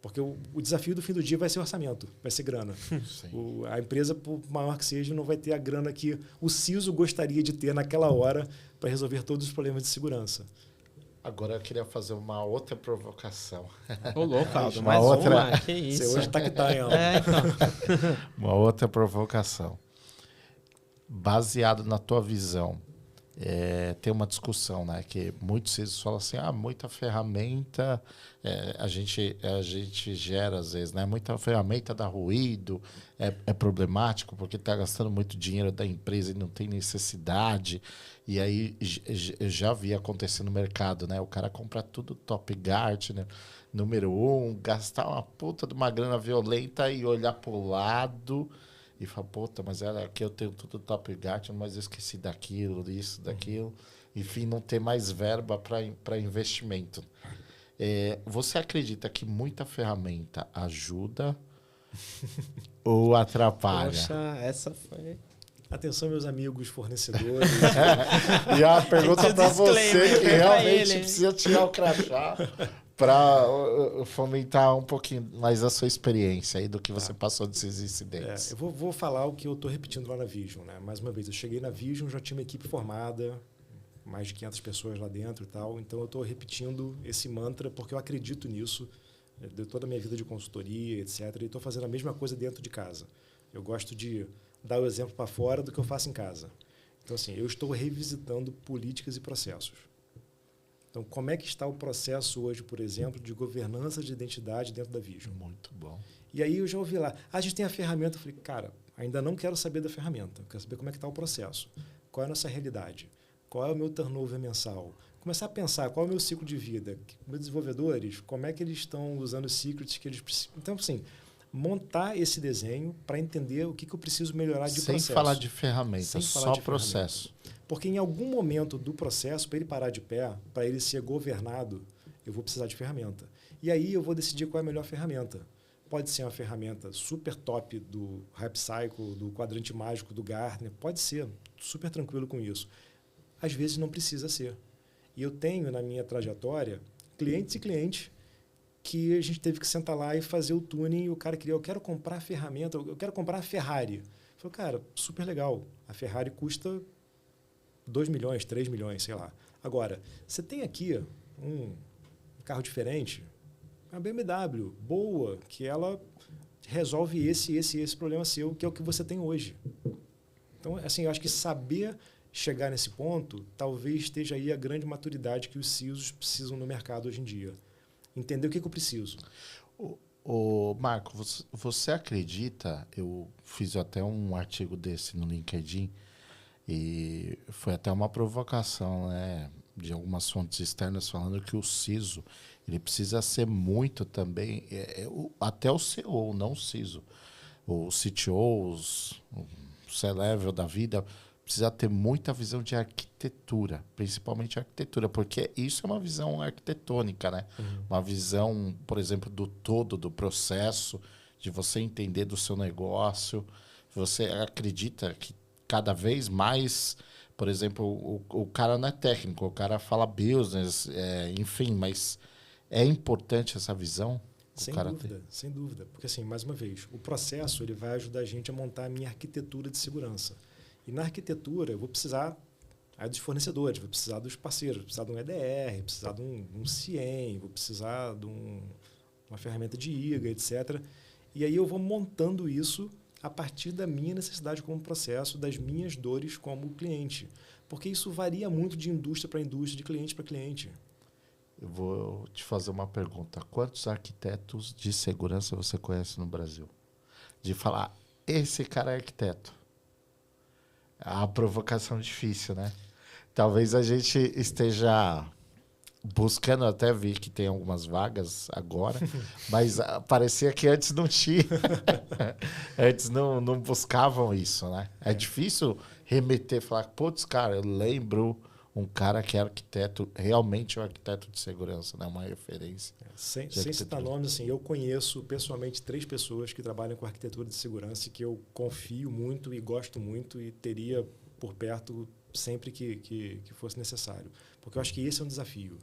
Porque o desafio do fim do dia vai ser orçamento, vai ser grana. A empresa, por maior que seja, não vai ter a grana que o CISO gostaria de ter naquela hora para resolver todos os problemas de segurança. Agora eu queria fazer uma outra provocação. Ô, louco, Aldo, Uma mas outra- vamos lá, que isso. Você hoje tá que tá, hein, Aldo? Então. Uma outra provocação. Baseado na tua visão, tem uma discussão, né? Que muitos CISOs falam assim, muita ferramenta, a gente gera às vezes, né? Muita ferramenta dá ruído, é problemático porque está gastando muito dinheiro da empresa e não tem necessidade. E aí eu já vi acontecer no mercado, né? O cara compra tudo Top Gartner, número 1, gastar uma puta de uma grana violenta e olhar para o lado e falar, puta, mas aqui eu tenho tudo Top Gartner, mas eu esqueci daquilo, isso, daquilo. Enfim, não ter mais verba para investimento. Você acredita que muita ferramenta ajuda ou atrapalha? Poxa, essa foi... Atenção, meus amigos fornecedores. E a pergunta para você disclaimer, que pra realmente ele, hein? precisa tirar o crachá para fomentar um pouquinho mais a sua experiência aí do que você passou desses incidentes. Eu vou falar o que eu estou repetindo lá na Vision, né? Mais uma vez, eu cheguei na Vision, já tinha uma equipe formada, mais de 500 pessoas lá dentro e tal. Então, eu estou repetindo esse mantra porque eu acredito nisso. De toda a minha vida de consultoria, etc. E estou fazendo a mesma coisa dentro de casa. Eu gosto de dar o exemplo para fora do que eu faço em casa. Então, assim, eu estou revisitando políticas e processos. Então, como é que está o processo hoje, por exemplo, de governança de identidade dentro da Vision? Muito bom. E aí eu já ouvi lá, a gente tem a ferramenta. Eu falei, cara, ainda não quero saber da ferramenta. Eu quero saber como é que está o processo. Qual é a nossa realidade? Qual é o meu turnover mensal? Começar a pensar qual é o meu ciclo de vida. Meus desenvolvedores, como é que eles estão usando os secrets que eles precisam. Então, assim, montar esse desenho para entender o que eu preciso melhorar de processo. Sem falar de ferramenta, Sem falar só de processo. Porque em algum momento do processo, para ele parar de pé, para ele ser governado, eu vou precisar de ferramenta. E aí eu vou decidir qual é a melhor ferramenta. Pode ser uma ferramenta super top do Hype Cycle, do quadrante mágico do Gartner, pode ser, super tranquilo com isso. Às vezes não precisa ser. E eu tenho na minha trajetória clientes e clientes que a gente teve que sentar lá e fazer o tuning e o cara queria, eu quero comprar a ferramenta, eu quero comprar a Ferrari. Eu falei, cara, super legal, a Ferrari custa 2 milhões, 3 milhões, sei lá. Agora, você tem aqui um carro diferente, uma BMW boa, que ela resolve esse problema seu, que é o que você tem hoje. Então, assim, eu acho que saber chegar nesse ponto, talvez esteja aí a grande maturidade que os CISOs precisam no mercado hoje em dia. Entender o que eu preciso. Marco, você acredita, eu fiz até um artigo desse no LinkedIn, e foi até uma provocação, né, de algumas fontes externas falando que o CISO ele precisa ser muito também, até o CEO, não o CISO, os CTOs, o C-Level da vida, precisa ter muita visão de arquitetura, principalmente arquitetura, porque isso é uma visão arquitetônica, né? Uma visão, por exemplo, do todo, do processo, de você entender do seu negócio. Você acredita que cada vez mais, por exemplo, o cara não é técnico, o cara fala business, enfim, mas é importante essa visão? Sem dúvida. Porque, assim, mais uma vez, o processo ele vai ajudar a gente a montar a minha arquitetura de segurança. E na arquitetura, eu vou precisar dos fornecedores, vou precisar dos parceiros, vou precisar de um EDR, vou precisar de um CIEM, vou precisar de uma ferramenta de IGA, etc. E aí eu vou montando isso a partir da minha necessidade como processo, das minhas dores como cliente. Porque isso varia muito de indústria para indústria, de cliente para cliente. Eu vou te fazer uma pergunta. Quantos arquitetos de segurança você conhece no Brasil? De falar, esse cara é arquiteto. É uma provocação difícil, né? Talvez a gente esteja buscando, até vi que tem algumas vagas agora, mas parecia que antes não tinha. Antes não buscavam isso, né? É difícil remeter, falar, putz, cara, eu lembro um cara que é arquiteto, realmente um arquiteto de segurança, né? Uma referência. Sem citar nomes, assim, eu conheço pessoalmente 3 pessoas que trabalham com arquitetura de segurança e que eu confio muito e gosto muito e teria por perto sempre que fosse necessário. Porque eu acho que esse é um desafio.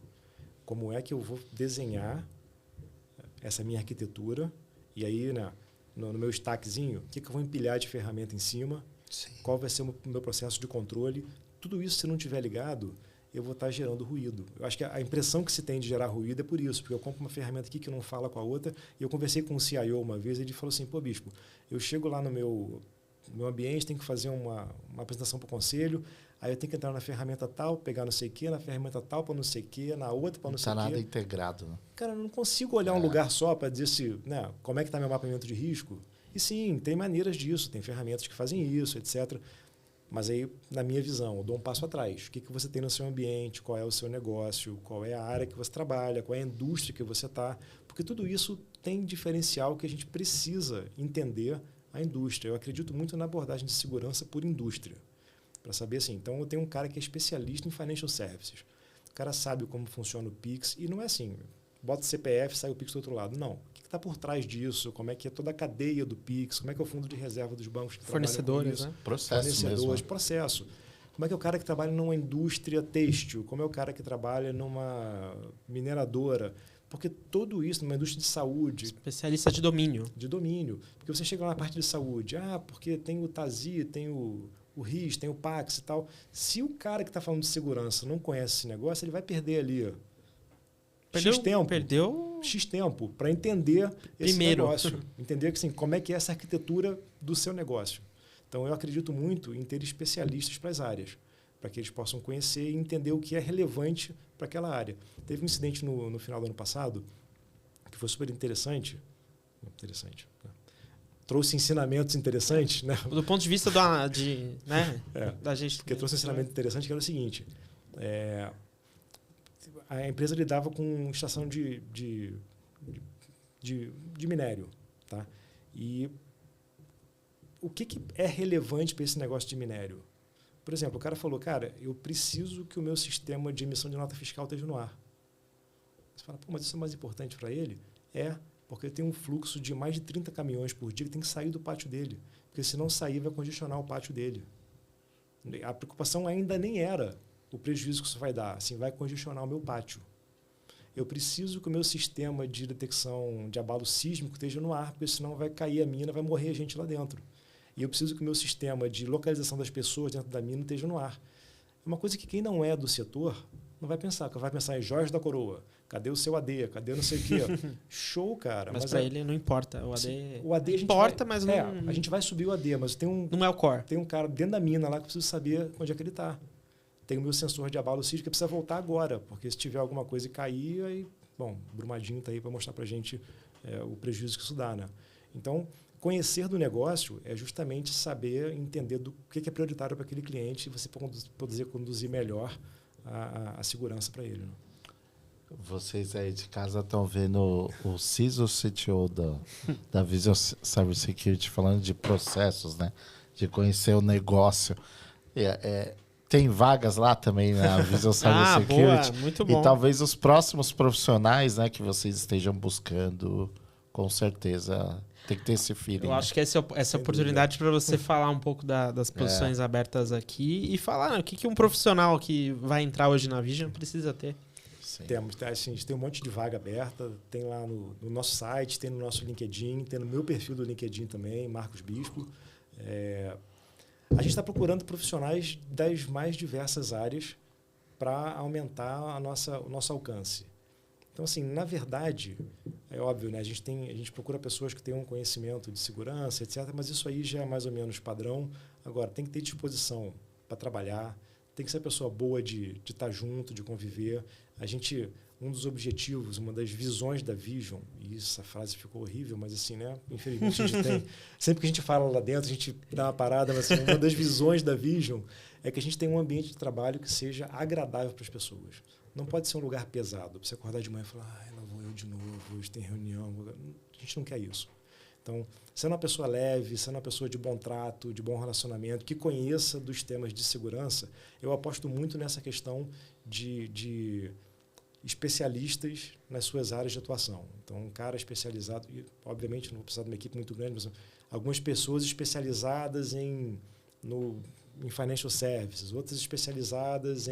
Como é que eu vou desenhar essa minha arquitetura e aí, né, no meu stackzinho, o que eu vou empilhar de ferramenta em cima, Sim. Qual vai ser o meu processo de controle. Tudo isso, se não estiver ligado, eu vou estar gerando ruído. Eu acho que a impressão que se tem de gerar ruído é por isso, porque eu compro uma ferramenta aqui que não fala com a outra, e eu conversei com um CIO uma vez, e ele falou assim, pô, Bispo, eu chego lá no meu ambiente, tenho que fazer uma apresentação para o conselho, aí eu tenho que entrar na ferramenta tal, pegar não sei o quê, na ferramenta tal para não sei o quê, na outra para não sei o quê. Não está nada integrado. Né? Cara, eu não consigo olhar um lugar só para dizer se, né, como é que está meu mapeamento de risco. E sim, tem maneiras disso, tem ferramentas que fazem isso, etc. Mas aí, na minha visão, eu dou um passo atrás. O que você tem no seu ambiente, qual é o seu negócio, qual é a área que você trabalha, qual é a indústria que você está. Porque tudo isso tem diferencial que a gente precisa entender a indústria. Eu acredito muito na abordagem de segurança por indústria. Para saber assim, então eu tenho um cara que é especialista em financial services. O cara sabe como funciona o Pix e não é assim, bota o CPF, sai o Pix do outro lado. Não. O que está por trás disso? Como é que é toda a cadeia do Pix? Como é que é o fundo de reserva dos bancos que fornecedores, trabalham com isso? Né? Fornecedores, mesmo. Processo. Como é que é o cara que trabalha numa indústria têxtil? Como é o cara que trabalha numa mineradora? Porque tudo isso, numa indústria de saúde... Especialista de domínio. De domínio. Porque você chega lá na parte de saúde, porque tem o TASI, tem o RIS, tem o Pax e tal. Se o cara que está falando de segurança não conhece esse negócio, ele vai perder ali X tempo para entender esse negócio. Entender que, assim, como é que é essa arquitetura do seu negócio. Então, eu acredito muito em ter especialistas para as áreas, para que eles possam conhecer e entender o que é relevante para aquela área. Teve um incidente no final do ano passado que foi super interessante. Né? Trouxe ensinamentos interessantes. Né? Do ponto de vista da gente. Porque trouxe um ensinamento interessante que era o seguinte. A empresa lidava com estação de minério. Tá? E o que é relevante para esse negócio de minério? Por exemplo, o cara falou, cara, eu preciso que o meu sistema de emissão de nota fiscal esteja no ar. Você fala, pô, mas isso é mais importante para ele? Porque ele tem um fluxo de mais de 30 caminhões por dia que tem que sair do pátio dele. Porque se não sair, vai congestionar o pátio dele. A preocupação ainda nem era o prejuízo que isso vai dar. Assim, vai congestionar o meu pátio. Eu preciso que o meu sistema de detecção de abalo sísmico esteja no ar, porque senão vai cair a mina, vai morrer a gente lá dentro. E eu preciso que o meu sistema de localização das pessoas dentro da mina esteja no ar. É uma coisa que quem não é do setor não vai pensar. Vai pensar em Jorge da Coroa. Cadê o seu AD? Cadê não sei o quê? Show, cara. Mas para ele não importa. O AD a gente importa, mas não... a gente vai subir o AD, mas não é o core. Tem um cara dentro da mina lá que eu preciso saber onde é que ele está. Tem o meu sensor de abalo sísmico que precisa voltar agora, porque se tiver alguma coisa e cair, aí, bom, o Brumadinho está aí para mostrar para a gente o prejuízo que isso dá, né? Então, conhecer do negócio é justamente saber entender do que é prioritário para aquele cliente e você poder conduzir melhor a segurança para ele. Né? Vocês aí de casa estão vendo o CISO CTO da Vision Cybersecurity falando de processos, né? De conhecer o negócio. Tem vagas lá também na Vision Cyber Security. Boa, muito bom. E talvez os próximos profissionais, né, que vocês estejam buscando, com certeza, tem que ter esse feeling. Eu acho que essa oportunidade para você falar um pouco das posições abertas aqui e falar o que um profissional que vai entrar hoje na Vision precisa ter. Temos, assim, a gente tem um monte de vaga aberta, tem lá no nosso site, tem no nosso LinkedIn, tem no meu perfil do LinkedIn também, Marcos Bispo. A gente está procurando profissionais das mais diversas áreas para aumentar o nosso alcance. Então, assim, na verdade, é óbvio, né? A gente procura pessoas que tenham um conhecimento de segurança, etc., mas isso aí já é mais ou menos padrão. Agora, tem que ter disposição para trabalhar, tem que ser pessoa boa de estar junto, de conviver. Um dos objetivos, uma das visões da Vision, e essa frase ficou horrível, mas assim, né? Infelizmente a gente tem. Sempre que a gente fala lá dentro, a gente dá uma parada, mas assim, uma das visões da Vision é que a gente tem um ambiente de trabalho que seja agradável para as pessoas. Não pode ser um lugar pesado, para você acordar de manhã e falar, lá vou eu de novo, hoje tem reunião. A gente não quer isso. Então, sendo uma pessoa leve, sendo uma pessoa de bom trato, de bom relacionamento, que conheça dos temas de segurança, eu aposto muito nessa questão de especialistas nas suas áreas de atuação. Então, um cara especializado, e obviamente não vou precisar de uma equipe muito grande, mas algumas pessoas especializadas em financial services, outras especializadas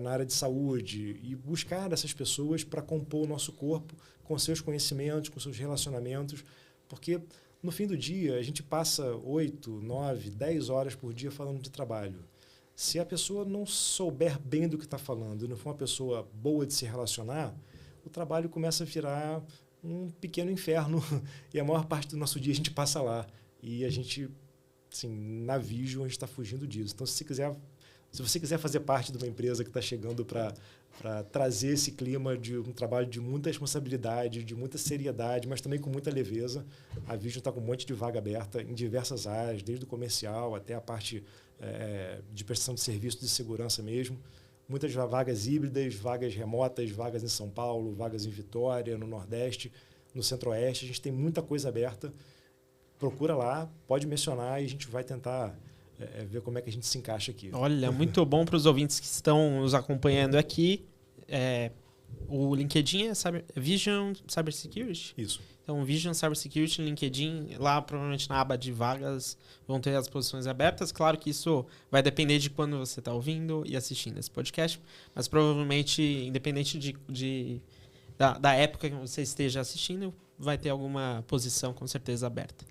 na área de saúde, e buscar essas pessoas para compor o nosso corpo com seus conhecimentos, com seus relacionamentos, porque no fim do dia a gente passa 8, 9, 10 horas por dia falando de trabalho. Se a pessoa não souber bem do que está falando e não for uma pessoa boa de se relacionar, o trabalho começa a virar um pequeno inferno e a maior parte do nosso dia a gente passa lá. E a gente, assim, na Vision, a gente está fugindo disso. Então, se você quiser fazer parte de uma empresa que está chegando para trazer esse clima de um trabalho de muita responsabilidade, de muita seriedade, mas também com muita leveza, a Vision está com um monte de vaga aberta em diversas áreas, desde o comercial até a parte de prestação de serviço de segurança mesmo. Muitas vagas híbridas, vagas remotas, vagas em São Paulo, vagas em Vitória, no Nordeste, no Centro-Oeste. A gente tem muita coisa aberta. Procura lá, pode mencionar e a gente vai tentar ver como é que a gente se encaixa aqui. Olha, muito bom para os ouvintes que estão nos acompanhando aqui. O LinkedIn é Vision Cyber Security? Isso. Então, Vision Cyber Security, LinkedIn, lá provavelmente na aba de vagas vão ter as posições abertas. Claro que isso vai depender de quando você está ouvindo e assistindo esse podcast, mas provavelmente, independente da época que você esteja assistindo, vai ter alguma posição com certeza aberta.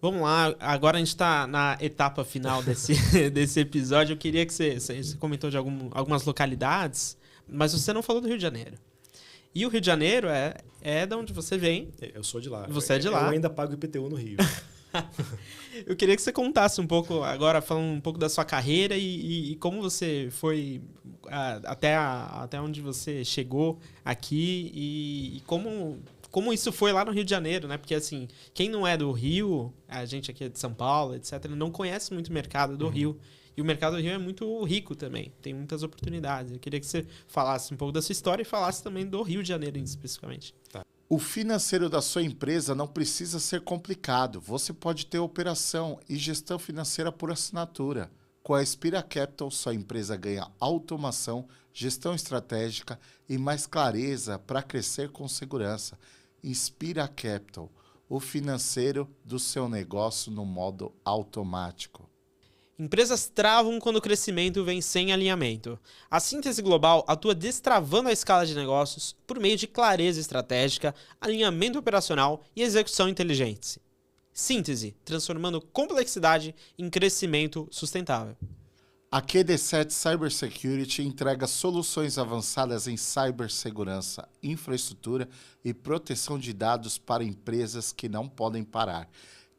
Vamos lá, agora a gente está na etapa final desse episódio. Eu queria que você comentou de algumas localidades, mas você não falou do Rio de Janeiro. E o Rio de Janeiro é de onde você vem. Eu sou de lá. Você é de lá. Eu ainda pago IPTU no Rio. Eu queria que você contasse um pouco, agora falando um pouco da sua carreira e como você foi até onde você chegou aqui e como isso foi lá no Rio de Janeiro, né? Porque, assim, quem não é do Rio, a gente aqui é de São Paulo, etc., não conhece muito o mercado do Rio. E o mercado do Rio é muito rico também, tem muitas oportunidades. Eu queria que você falasse um pouco da sua história e falasse também do Rio de Janeiro especificamente. Tá. O financeiro da sua empresa não precisa ser complicado. Você pode ter operação e gestão financeira por assinatura. Com a Inspira Capital, sua empresa ganha automação, gestão estratégica e mais clareza para crescer com segurança. Inspira Capital, o financeiro do seu negócio no modo automático. Empresas travam quando o crescimento vem sem alinhamento. A Síntese Global atua destravando a escala de negócios por meio de clareza estratégica, alinhamento operacional e execução inteligente. Síntese, transformando complexidade em crescimento sustentável. A QD7 Cybersecurity entrega soluções avançadas em cibersegurança, infraestrutura e proteção de dados para empresas que não podem parar.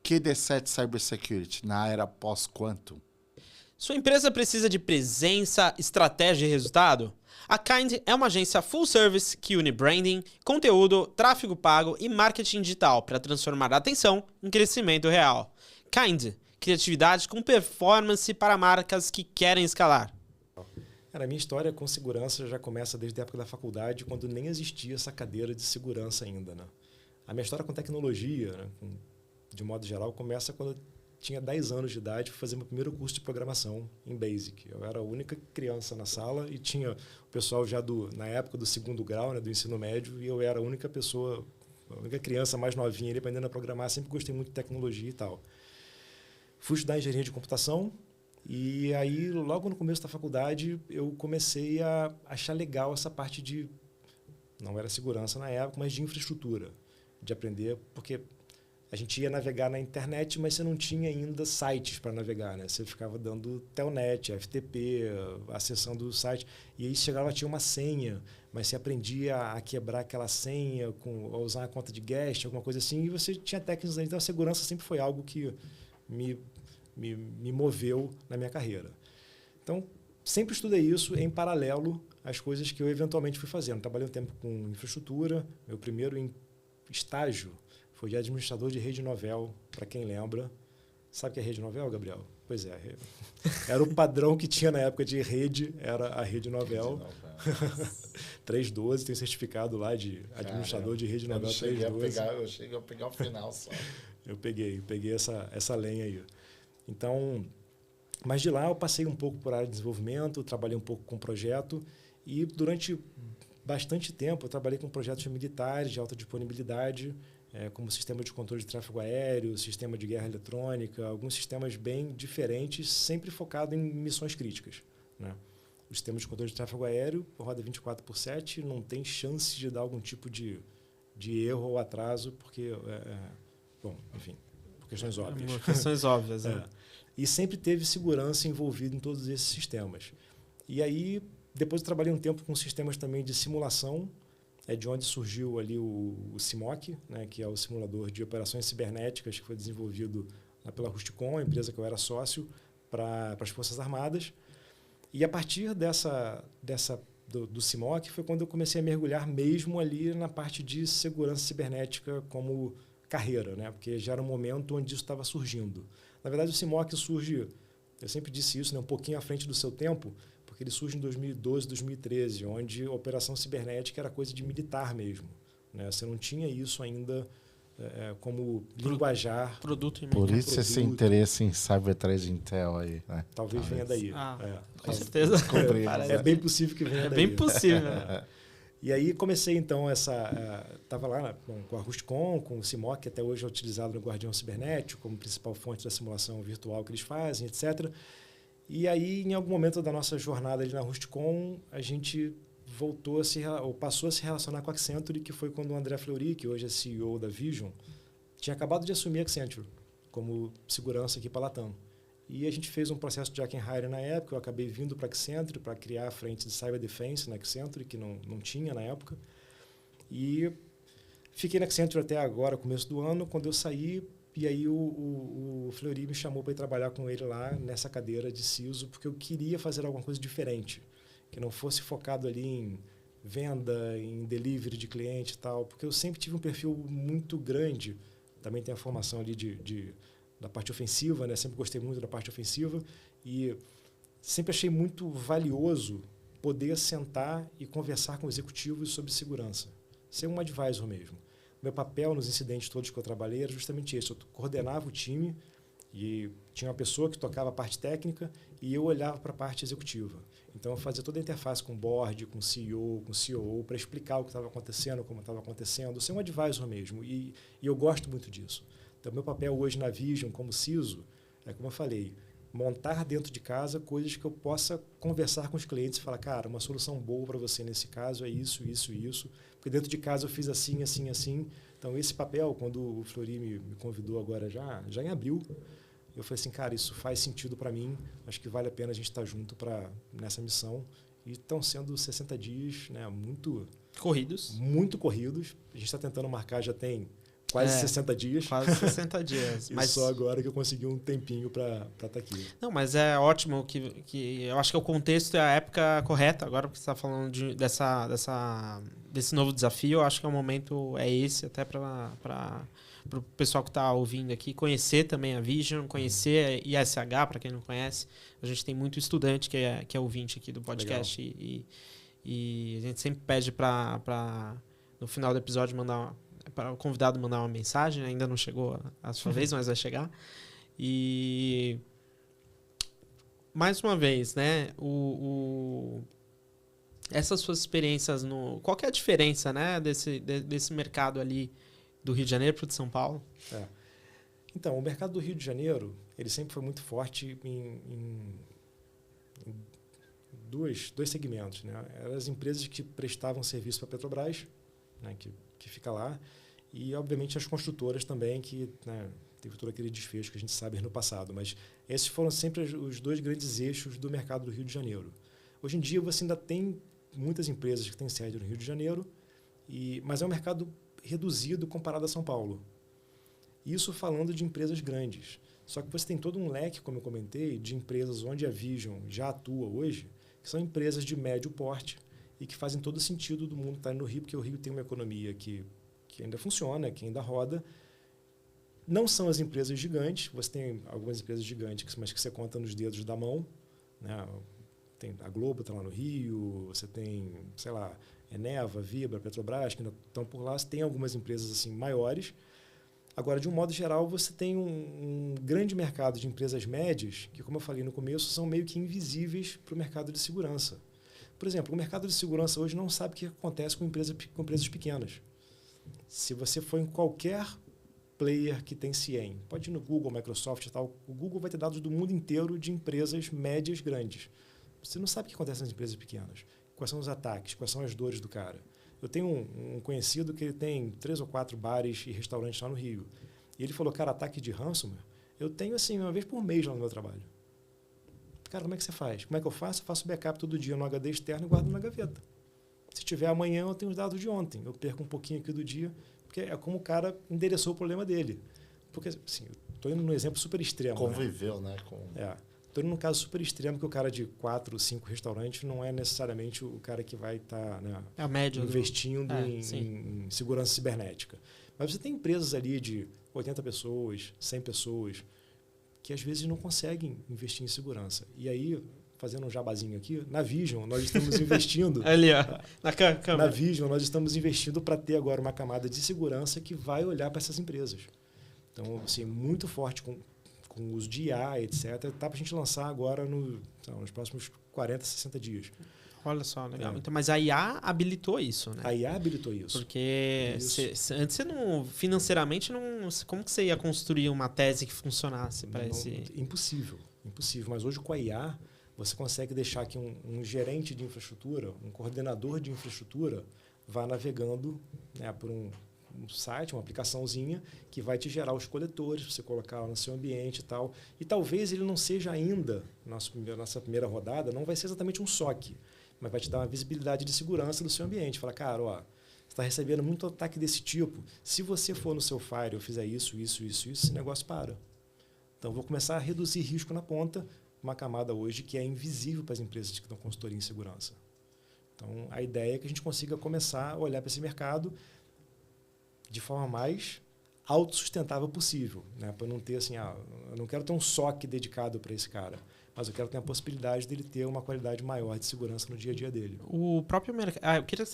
QD7 Cybersecurity, na era pós-quantum. Sua empresa precisa de presença, estratégia e resultado? A Kind é uma agência full service que une branding, conteúdo, tráfego pago e marketing digital para transformar a atenção em crescimento real. Kind, criatividade com performance para marcas que querem escalar. A minha história com segurança já começa desde a época da faculdade, quando nem existia essa cadeira de segurança ainda, né? A minha história com tecnologia, né, de modo geral, começa quando eu tinha 10 anos de idade, fui fazer meu primeiro curso de programação em Basic. Eu era a única criança na sala e tinha o pessoal já na época do segundo grau, né, do ensino médio, e eu era a única pessoa, a única criança mais novinha ali aprendendo a programar. Sempre gostei muito de tecnologia e tal. Fui estudar engenharia de computação e aí, logo no começo da faculdade, eu comecei a achar legal essa parte de, não era segurança na época, mas de infraestrutura, de aprender, porque a gente ia navegar na internet, mas você não tinha ainda sites para navegar, né? Você ficava dando telnet, FTP, acessando o site, e aí chegava, tinha uma senha, mas você aprendia a quebrar aquela senha, a usar uma conta de guest, alguma coisa assim, e você tinha técnicas. Então a segurança sempre foi algo que me moveu na minha carreira. Então, sempre estudei isso em paralelo às coisas que eu eventualmente fui fazendo. Trabalhei um tempo com infraestrutura, meu primeiro estágio foi de administrador de rede novel, para quem lembra. Sabe o que é rede novel, Gabriel? Pois é. Era o padrão que tinha na época de rede, era a rede novel. 312, tem certificado lá de administrador de rede novel 312. Eu cheguei a pegar o final só. Eu peguei essa lenha aí. Então, mas de lá eu passei um pouco por área de desenvolvimento, trabalhei um pouco com projeto e durante bastante tempo eu trabalhei com projetos militares de alta disponibilidade, como sistema de controle de tráfego aéreo, sistema de guerra eletrônica, alguns sistemas bem diferentes, sempre focado em missões críticas, né? O sistema de controle de tráfego aéreo roda 24/7, não tem chance de dar algum tipo de erro ou atraso, porque, bom, enfim, por questões óbvias. Questões óbvias, né? E sempre teve segurança envolvida em todos esses sistemas. E aí, depois eu trabalhei um tempo com sistemas também de simulação, de onde surgiu ali o CIMOC, né, que é o simulador de operações cibernéticas que foi desenvolvido lá pela Rusticom, a empresa que eu era sócio, para as Forças Armadas. E a partir do CIMOC foi quando eu comecei a mergulhar mesmo ali na parte de segurança cibernética como carreira, né, porque já era um momento onde isso estava surgindo. Na verdade, o CIMOC surge, eu sempre disse isso, né, um pouquinho à frente do seu tempo, porque ele surge em 2012, 2013, onde a operação cibernética era coisa de militar mesmo, né? Você não tinha isso ainda como linguajar. Produto. Por isso esse interesse em Cyber Threat Intel aí, né? Talvez venha daí. Com certeza. É bem possível que venha daí. É bem possível. Né? E aí comecei então estava lá com a Rusticom, com o CIMOC, que até hoje é utilizado no Guardião Cibernético como principal fonte da simulação virtual que eles fazem, etc. E aí, em algum momento da nossa jornada ali na Rusticom, a gente passou a se relacionar com a Accenture, que foi quando o André Fleury, que hoje é CEO da Vision, tinha acabado de assumir a Accenture como segurança aqui para a Latam. E a gente fez um processo de Jack and Hire na época, eu acabei vindo para a Accenture para criar a frente de Cyber Defense na Accenture, que não tinha na época. E fiquei na Accenture até agora, começo do ano, quando eu saí. E aí o Fleury me chamou para ir trabalhar com ele lá nessa cadeira de CISO, porque eu queria fazer alguma coisa diferente, que não fosse focado ali em venda, em delivery de cliente e tal, porque eu sempre tive um perfil muito grande, também tenho a formação ali da parte ofensiva, né? Sempre gostei muito da parte ofensiva e sempre achei muito valioso poder sentar e conversar com executivos sobre segurança, ser um advisor mesmo. Meu papel nos incidentes todos que eu trabalhei era justamente esse. Eu coordenava o time e tinha uma pessoa que tocava a parte técnica e eu olhava para a parte executiva. Então, eu fazia toda a interface com o board, com o CEO, com o COO, para explicar o que estava acontecendo, como estava acontecendo, ser um advisor mesmo. E eu gosto muito disso. Então, meu papel hoje na Vision, como CISO, como eu falei, montar dentro de casa coisas que eu possa conversar com os clientes e falar, cara, uma solução boa para você nesse caso é isso, isso e isso. Porque dentro de casa eu fiz assim, assim, assim. Então, esse papel, quando o Fleury me convidou agora já em abril, eu falei assim, cara, isso faz sentido para mim, acho que vale a pena a gente estar junto nessa missão. E estão sendo 60 dias, né, muito corridos. A gente está tentando marcar, já tem quase 60 dias. Quase 60 dias. Mas só agora que eu consegui um tempinho para estar aqui. Não, mas é ótimo que eu acho que o contexto é a época correta. Agora que você está falando desse novo desafio, eu acho que o momento é esse, até para o pessoal que está ouvindo aqui, conhecer também a Vision, conhecer a ISH, para quem não conhece. A gente tem muito estudante que é ouvinte aqui do podcast e a gente sempre pede para no final do episódio para o convidado mandar uma mensagem, ainda não chegou a sua vez, mas vai chegar. E mais uma vez, né? Essas suas experiências no... Qual que é a diferença, né, desse mercado ali do Rio de Janeiro para o de São Paulo? Então, o mercado do Rio de Janeiro, ele sempre foi muito forte em dois segmentos, né? Eram as empresas que prestavam serviço para a Petrobras, né, que fica lá, e, obviamente, as construtoras também, que, né, teve todo aquele desfecho que a gente sabe no passado. Mas esses foram sempre os dois grandes eixos do mercado do Rio de Janeiro. Hoje em dia, você ainda tem muitas empresas que têm sede no Rio de Janeiro, mas é um mercado reduzido comparado a São Paulo. Isso falando de empresas grandes. Só que você tem todo um leque, como eu comentei, de empresas onde a Vision já atua hoje, que são empresas de médio porte e que fazem todo sentido do mundo estar no Rio, porque o Rio tem uma economia que ainda funciona, que ainda roda. Não são as empresas gigantes, você tem algumas empresas gigantes, mas que você conta nos dedos da mão, né? Tem a Globo está lá no Rio, você tem, sei lá, Eneva, Vibra, Petrobras, que ainda estão por lá. Você tem algumas empresas assim maiores. Agora, de um modo geral, você tem um grande mercado de empresas médias que, como eu falei no começo, são meio que invisíveis para o mercado de segurança. Por exemplo, o mercado de segurança hoje não sabe o que acontece com empresas pequenas. Se você for em qualquer player que tem CIEM, pode ir no Google, Microsoft e tal, o Google vai ter dados do mundo inteiro de empresas médias grandes. Você não sabe o que acontece nas empresas pequenas. Quais são os ataques, quais são as dores do cara. Eu tenho um conhecido que ele tem 3 ou 4 bares e restaurantes lá no Rio. E ele falou, cara, ataque de ransomware, eu tenho assim, uma vez por mês lá no meu trabalho. Cara, como é que você faz? Como é que eu faço? Eu faço backup todo dia no HD externo e guardo na gaveta. Se tiver amanhã, eu tenho os dados de ontem. Eu perco um pouquinho aqui do dia, porque é como o cara endereçou o problema dele. Porque, assim, estou indo num exemplo super extremo. Conviveu, né? Estou indo num caso super extremo que o cara de 4 ou 5 restaurantes não é necessariamente o cara que vai estar investindo em segurança cibernética. Mas você tem empresas ali de 80 pessoas, 100 pessoas, que às vezes não conseguem investir em segurança. E aí, fazendo um jabazinho aqui, na Vision nós estamos investindo... Ali, ó, na Vision nós estamos investindo para ter agora uma camada de segurança que vai olhar para essas empresas. Então, assim, muito forte com o uso de IA, etc. Tá para a gente lançar agora nos próximos 40, 60 dias. Olha só, legal. Então, mas a IA habilitou isso, né? A IA habilitou isso. Porque antes você não, financeiramente, como que você ia construir uma tese que funcionasse para esse... Impossível. Mas hoje com a IA, você consegue deixar que um gerente de infraestrutura, um coordenador de infraestrutura, vá navegando, né, por um site, uma aplicaçãozinha que vai te gerar os coletores para você colocar lá no seu ambiente e tal. E talvez ele não seja ainda, nossa primeira rodada, não vai ser exatamente um SOC, mas vai te dar uma visibilidade de segurança do seu ambiente. Fala, cara, ó, você está recebendo muito ataque desse tipo. Se você for no seu Fire, eu fizer isso, esse negócio para. Então, eu vou começar a reduzir risco na ponta, uma camada hoje que é invisível para as empresas que dão consultoria em segurança. Então, a ideia é que a gente consiga começar a olhar para esse mercado de forma mais autossustentável possível, né? Para não ter assim, eu não quero ter um SOC dedicado para esse cara, mas eu quero ter a possibilidade dele ter uma qualidade maior de segurança no dia a dia dele. O próprio mercado, eu queria,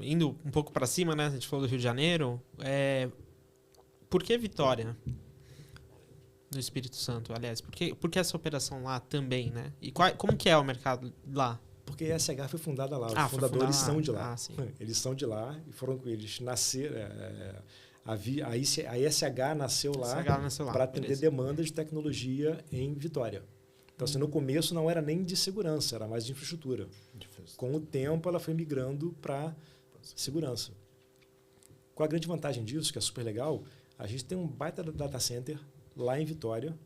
indo um pouco para cima, né? A gente falou do Rio de Janeiro, por que Vitória? No Espírito Santo, aliás, por que essa operação lá também, né? E como que é o mercado lá? Porque a ESH foi fundada lá, os fundadores são de lá. Eles são de lá e eles nasceram. A ESH nasceu lá para atender demandas de tecnologia em Vitória. Então, assim, no começo não era nem de segurança, era mais de infraestrutura. Com o tempo, ela foi migrando para segurança. Qual a grande vantagem disso, que é super legal? A gente tem um baita data center lá em Vitória,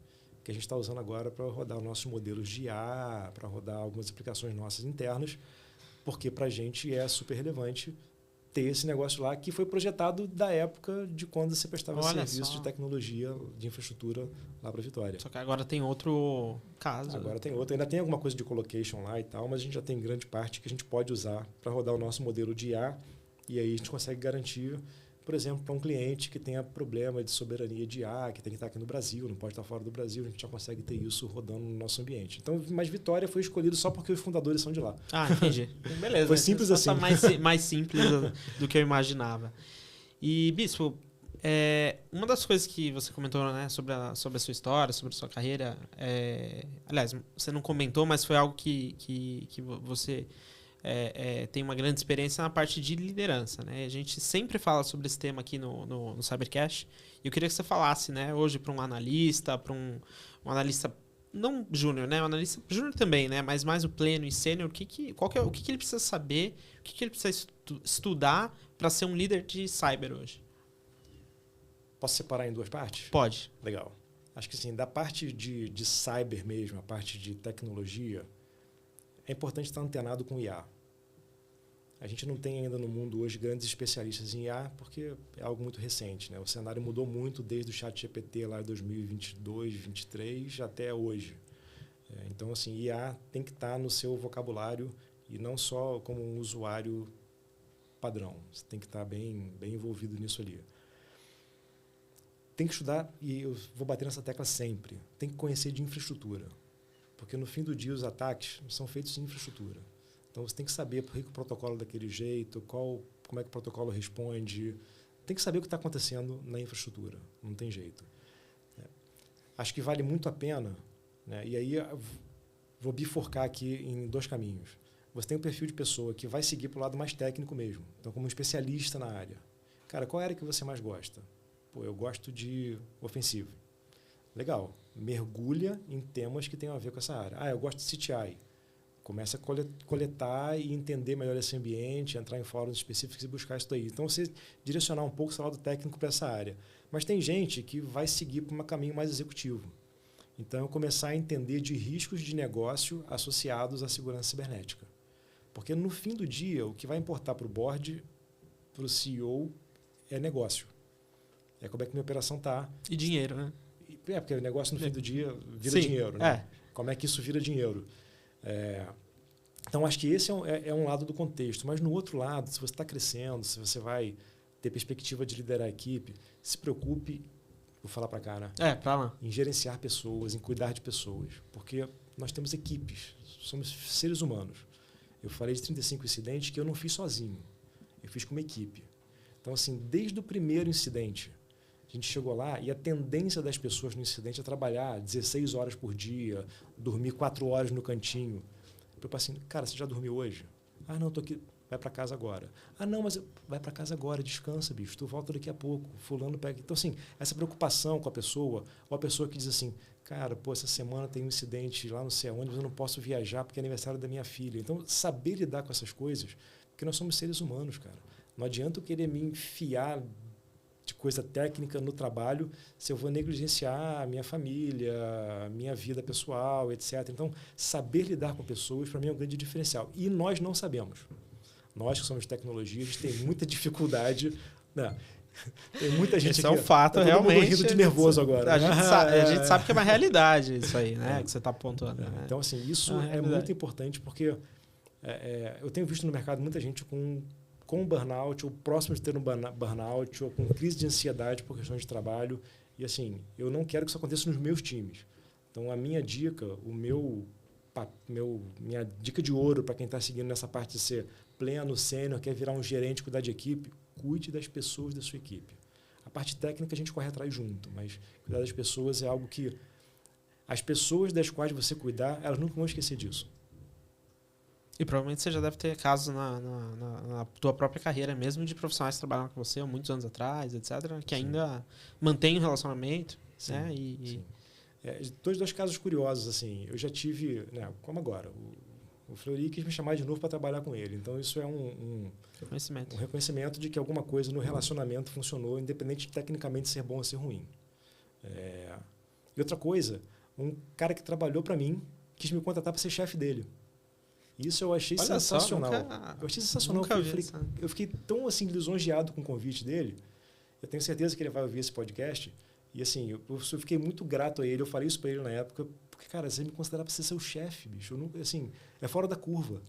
que a gente está usando agora para rodar os nossos modelos de IA, para rodar algumas aplicações nossas internas, porque para a gente é super relevante ter esse negócio lá, que foi projetado da época de quando você prestava serviço de tecnologia, de infraestrutura lá para Vitória. Só que agora tem outro caso. Agora tem outro. Ainda tem alguma coisa de colocation lá e tal, mas a gente já tem grande parte que a gente pode usar para rodar o nosso modelo de IA, e aí a gente consegue garantir, por exemplo, para um cliente que tenha problema de soberania de IA, que tem que estar aqui no Brasil, não pode estar fora do Brasil, a gente já consegue ter isso rodando no nosso ambiente. Então, mas Vitória foi escolhido só porque os fundadores são de lá. Ah, entendi. Beleza. Foi simples assim. Mais simples do que eu imaginava. E, Bispo, Uma das coisas que você comentou, né, sobre a sua história, sobre a sua carreira, aliás, você não comentou, mas foi algo que você tem uma grande experiência na parte de liderança, né? A gente sempre fala sobre esse tema aqui no Cybercast, e eu queria que você falasse, né, hoje para um analista, analista não júnior, né, um analista júnior também, né, mas mais o pleno e sênior, o que ele precisa saber, o que ele precisa estudar para ser um líder de cyber hoje? Posso separar em duas partes? Pode. Legal. Acho que sim, da parte de cyber mesmo, a parte de tecnologia, é importante estar antenado com IA. A gente não tem ainda no mundo hoje grandes especialistas em IA, porque é algo muito recente, né? O cenário mudou muito desde o ChatGPT lá em 2022, 2023 até hoje. Então, assim, IA tem que estar no seu vocabulário e não só como um usuário padrão. Você tem que estar bem envolvido nisso ali. Tem que estudar, e eu vou bater nessa tecla sempre, tem que conhecer de infraestrutura. Porque no fim do dia os ataques são feitos em infraestrutura. Então você tem que saber por que o protocolo é daquele jeito, como é que o protocolo responde. Tem que saber o que está acontecendo na infraestrutura. Não tem jeito. Acho que vale muito a pena, né? E aí vou bifurcar aqui em dois caminhos. Você tem um perfil de pessoa que vai seguir para o lado mais técnico mesmo. Então, como um especialista na área. Cara, qual área que você mais gosta? Pô, eu gosto de ofensivo. Legal. Mergulha em temas que tenham a ver com essa área. Eu gosto de CTI. Começa a coletar e entender melhor esse ambiente, entrar em fóruns específicos e buscar isso daí. Então, você direcionar um pouco o seu lado técnico para essa área. Mas tem gente que vai seguir para um caminho mais executivo. Então, eu começar a entender de riscos de negócio associados à segurança cibernética. Porque, no fim do dia, o que vai importar para o board, para o CEO, é negócio. É como é que minha operação está. E dinheiro, né? Porque o negócio, no fim do dia, vira dinheiro. Né? Como é que isso vira dinheiro? Então, acho que esse é um lado do contexto. Mas, no outro lado, se você está crescendo, se você vai ter perspectiva de liderar a equipe, se preocupe, vou falar para cá, né? Para lá. Em gerenciar pessoas, em cuidar de pessoas. Porque nós temos equipes, somos seres humanos. Eu falei de 35 incidentes que eu não fiz sozinho. Eu fiz com uma equipe. Então, assim, desde o primeiro incidente, a gente chegou lá e a tendência das pessoas no incidente é trabalhar 16 horas por dia, dormir 4 horas no cantinho. Eu pensei assim, cara, você já dormiu hoje? Não, estou aqui. Vai para casa agora. Não, mas vai para casa agora, descansa, bicho. Tu volta daqui a pouco. Fulano pega. Então, assim, essa preocupação com a pessoa, ou a pessoa que diz assim, cara, essa semana tem um incidente lá não sei aonde, mas eu não posso viajar porque é aniversário da minha filha. Então, saber lidar com essas coisas, porque nós somos seres humanos, cara. Não adianta eu querer me enfiar de coisa técnica no trabalho se eu vou negligenciar a minha família, a minha vida pessoal, etc. Então, saber lidar com pessoas, para mim, é um grande diferencial. E nós não sabemos. Nós que somos de tecnologia, a gente tem muita dificuldade. Né? Tem muita gente Esse aqui, é um fato, tá realmente. Todo mundo rindo de nervoso agora. A gente sabe que é uma realidade isso aí, né? Que você está apontuando. Né? Então, assim, isso é muito importante porque eu tenho visto no mercado muita gente com burnout, ou próximo de ter um burnout, ou com crise de ansiedade por questões de trabalho. E, assim, eu não quero que isso aconteça nos meus times. Então, a minha dica, minha dica de ouro para quem está seguindo nessa parte de ser pleno, sênior, quer virar um gerente, cuidar de equipe, cuide das pessoas da sua equipe. A parte técnica a gente corre atrás junto, mas cuidar das pessoas é algo que as pessoas das quais você cuidar, elas nunca vão esquecer disso. E provavelmente você já deve ter casos na tua própria carreira mesmo de profissionais que trabalharam com você há muitos anos atrás, etc., que ainda mantêm um relacionamento. Sim, né? Sim. Dois casos curiosos. Assim, eu já tive, né, como agora, o Fleury quis me chamar de novo para trabalhar com ele. Então, isso é um reconhecimento de que alguma coisa no relacionamento funcionou, independente de tecnicamente ser bom ou ser ruim. E outra coisa, um cara que trabalhou para mim quis me contratar para ser chefe dele. Isso eu achei sensacional. Eu achei sensacional. Eu fiquei tão assim, lisonjeado com o convite dele. Eu tenho certeza que ele vai ouvir esse podcast. E assim, eu fiquei muito grato a ele. Eu falei isso para ele na época. Porque, cara, você me considera para ser seu chefe, bicho. Eu não, assim, é fora da curva.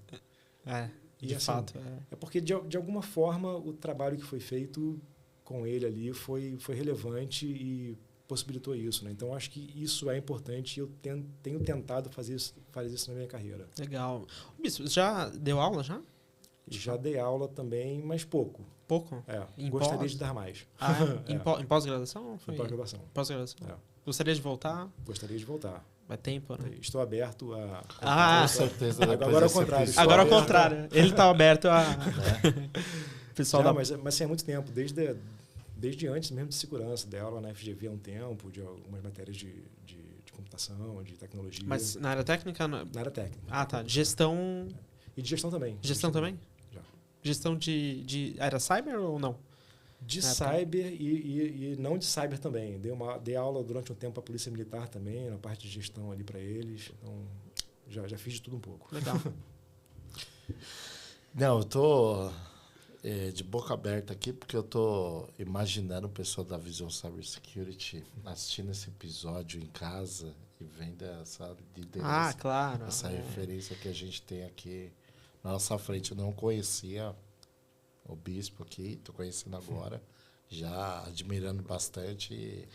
De assim, fato. É porque, de alguma forma, o trabalho que foi feito com ele ali foi relevante e possibilitou isso, né? Então, acho que isso é importante e eu tenho tentado fazer isso na minha carreira. Legal. Bispo, já deu aula já? Já dei aula também, mas pouco. Pouco? Gostaria pós? de dar mais. Em pós-graduação? Em pós-graduação. Pós-graduação. É. Gostaria de voltar? Gostaria de voltar. Vai tempo, né? Estou aberto a... Com certeza. Agora é o contrário. Agora é o contrário. Ele está aberto a... Pessoal mas assim, há muito tempo. Desde antes mesmo de segurança. Dei aula na FGV há um tempo, de algumas matérias de computação, de tecnologia. Mas na área técnica? Na área técnica. Ah, tá. Gestão... E de gestão também. Gestão também? Já. Gestão de área cyber ou não? De cyber e não de cyber também. Dei aula durante um tempo para a Polícia Militar também, na parte de gestão ali para eles. Então, já fiz de tudo um pouco. Legal. Não, eu tô de boca aberta aqui porque eu tô imaginando o pessoal da Vision Cybersecurity assistindo esse episódio em casa e vendo essa liderança, claro. essa referência que a gente tem aqui na nossa frente. Eu não conhecia o Bispo aqui, tô conhecendo agora, já admirando bastante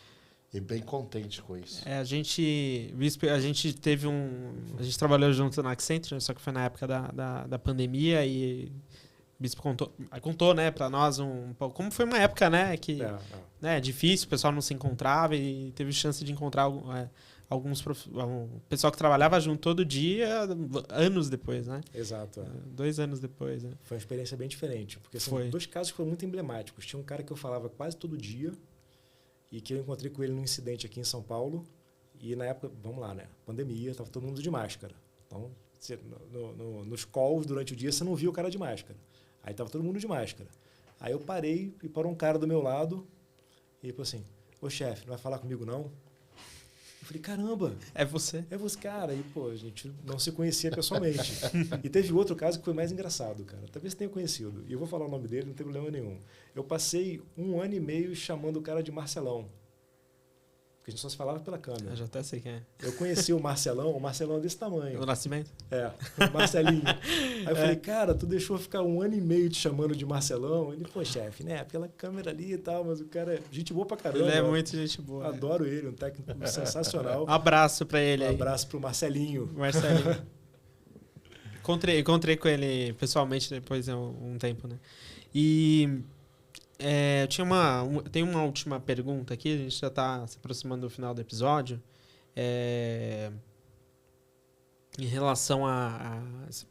e bem contente com isso. A gente teve a gente trabalhou junto na Accenture, só que foi na época da pandemia e o Bispo contou, né, para nós um pouco como foi uma época, né, que né, difícil, o pessoal não se encontrava e teve chance de encontrar pessoal que trabalhava junto todo dia, anos depois, né? Exato. 2 anos depois, né? Foi uma experiência bem diferente, porque são 2 casos que foram muito emblemáticos. Tinha um cara que eu falava quase todo dia e que eu encontrei com ele num incidente aqui em São Paulo e na época, vamos lá, né? Pandemia, estava todo mundo de máscara. Então, nos calls durante o dia você não via o cara de máscara. Aí estava todo mundo de máscara. Aí eu parei e parou um cara do meu lado e ele falou assim: "Ô chefe, não vai falar comigo não?" Eu falei, caramba. É você, cara. E, pô, a gente não se conhecia pessoalmente. E teve outro caso que foi mais engraçado, cara. Talvez você tenha conhecido. E eu vou falar o nome dele, não tem problema nenhum. Eu passei 1 ano e meio chamando o cara de Marcelão. Porque a gente só se falava pela câmera. Eu já até sei quem é. Eu conheci o Marcelão é desse tamanho. O Nascimento? O Marcelinho. Aí eu falei, cara, tu deixou ficar 1 ano e meio te chamando de Marcelão? Ele, pô, chefe, né? Pela câmera ali e tal, mas o cara é gente boa pra caramba. Ele é muito gente boa. Adoro ele, um técnico sensacional. Um abraço pra ele aí. Um abraço pro Marcelinho. Encontrei com ele pessoalmente depois de um tempo, né? E... tem uma última pergunta aqui, a gente já está se aproximando do final do episódio. Em relação a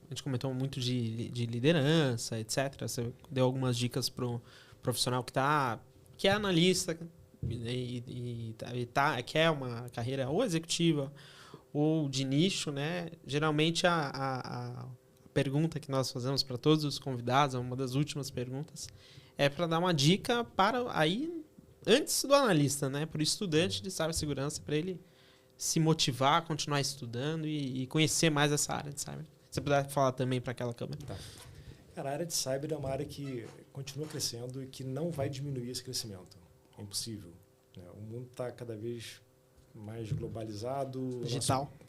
gente comentou muito de liderança, etc. Você deu algumas dicas para o profissional que é analista e quer uma carreira ou executiva ou de nicho, né? Geralmente a pergunta que nós fazemos para todos os convidados, uma das últimas perguntas, é para dar uma dica para aí antes do analista, né? Para o estudante de cibersegurança, para ele se motivar, continuar estudando e conhecer mais essa área de cyber. Se você puder falar também para aquela câmera. Tá. Cara, a área de cyber é uma área que continua crescendo e que não vai diminuir esse crescimento. É impossível. Né? O mundo está cada vez mais globalizado,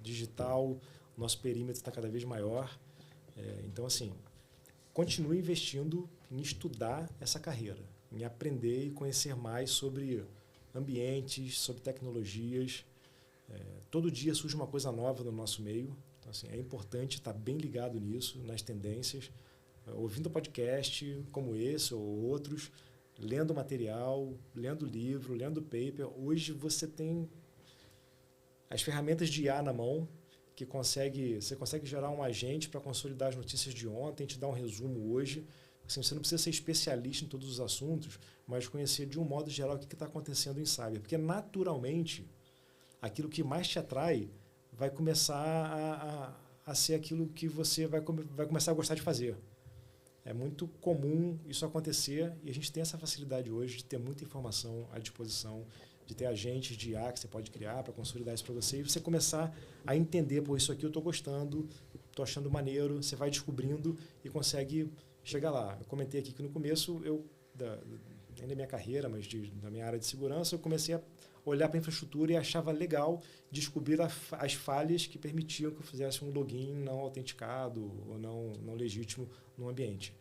digital, nosso perímetro está cada vez maior. Então, assim, continue investindo em estudar essa carreira, em aprender e conhecer mais sobre ambientes, sobre tecnologias. Todo dia surge uma coisa nova no nosso meio. Então, assim, é importante estar bem ligado nisso, nas tendências, ouvindo podcast como esse ou outros, lendo material, lendo livro, lendo paper. Hoje você tem as ferramentas de IA na mão, que você consegue gerar um agente para consolidar as notícias de ontem, te dar um resumo hoje. Assim, você não precisa ser especialista em todos os assuntos, mas conhecer de um modo geral o que está acontecendo em cyber. Porque, naturalmente, aquilo que mais te atrai vai começar a ser aquilo que você vai começar a gostar de fazer. É muito comum isso acontecer e a gente tem essa facilidade hoje de ter muita informação à disposição, de ter agentes de IA que você pode criar para consolidar isso para você e você começar a entender, pô, isso aqui eu estou gostando, estou achando maneiro, você vai descobrindo e consegue chegar lá. Eu comentei aqui que no começo, nem da minha carreira, mas da minha área de segurança, eu comecei a olhar para a infraestrutura e achava legal descobrir as falhas que permitiam que eu fizesse um login não autenticado ou não legítimo no ambiente.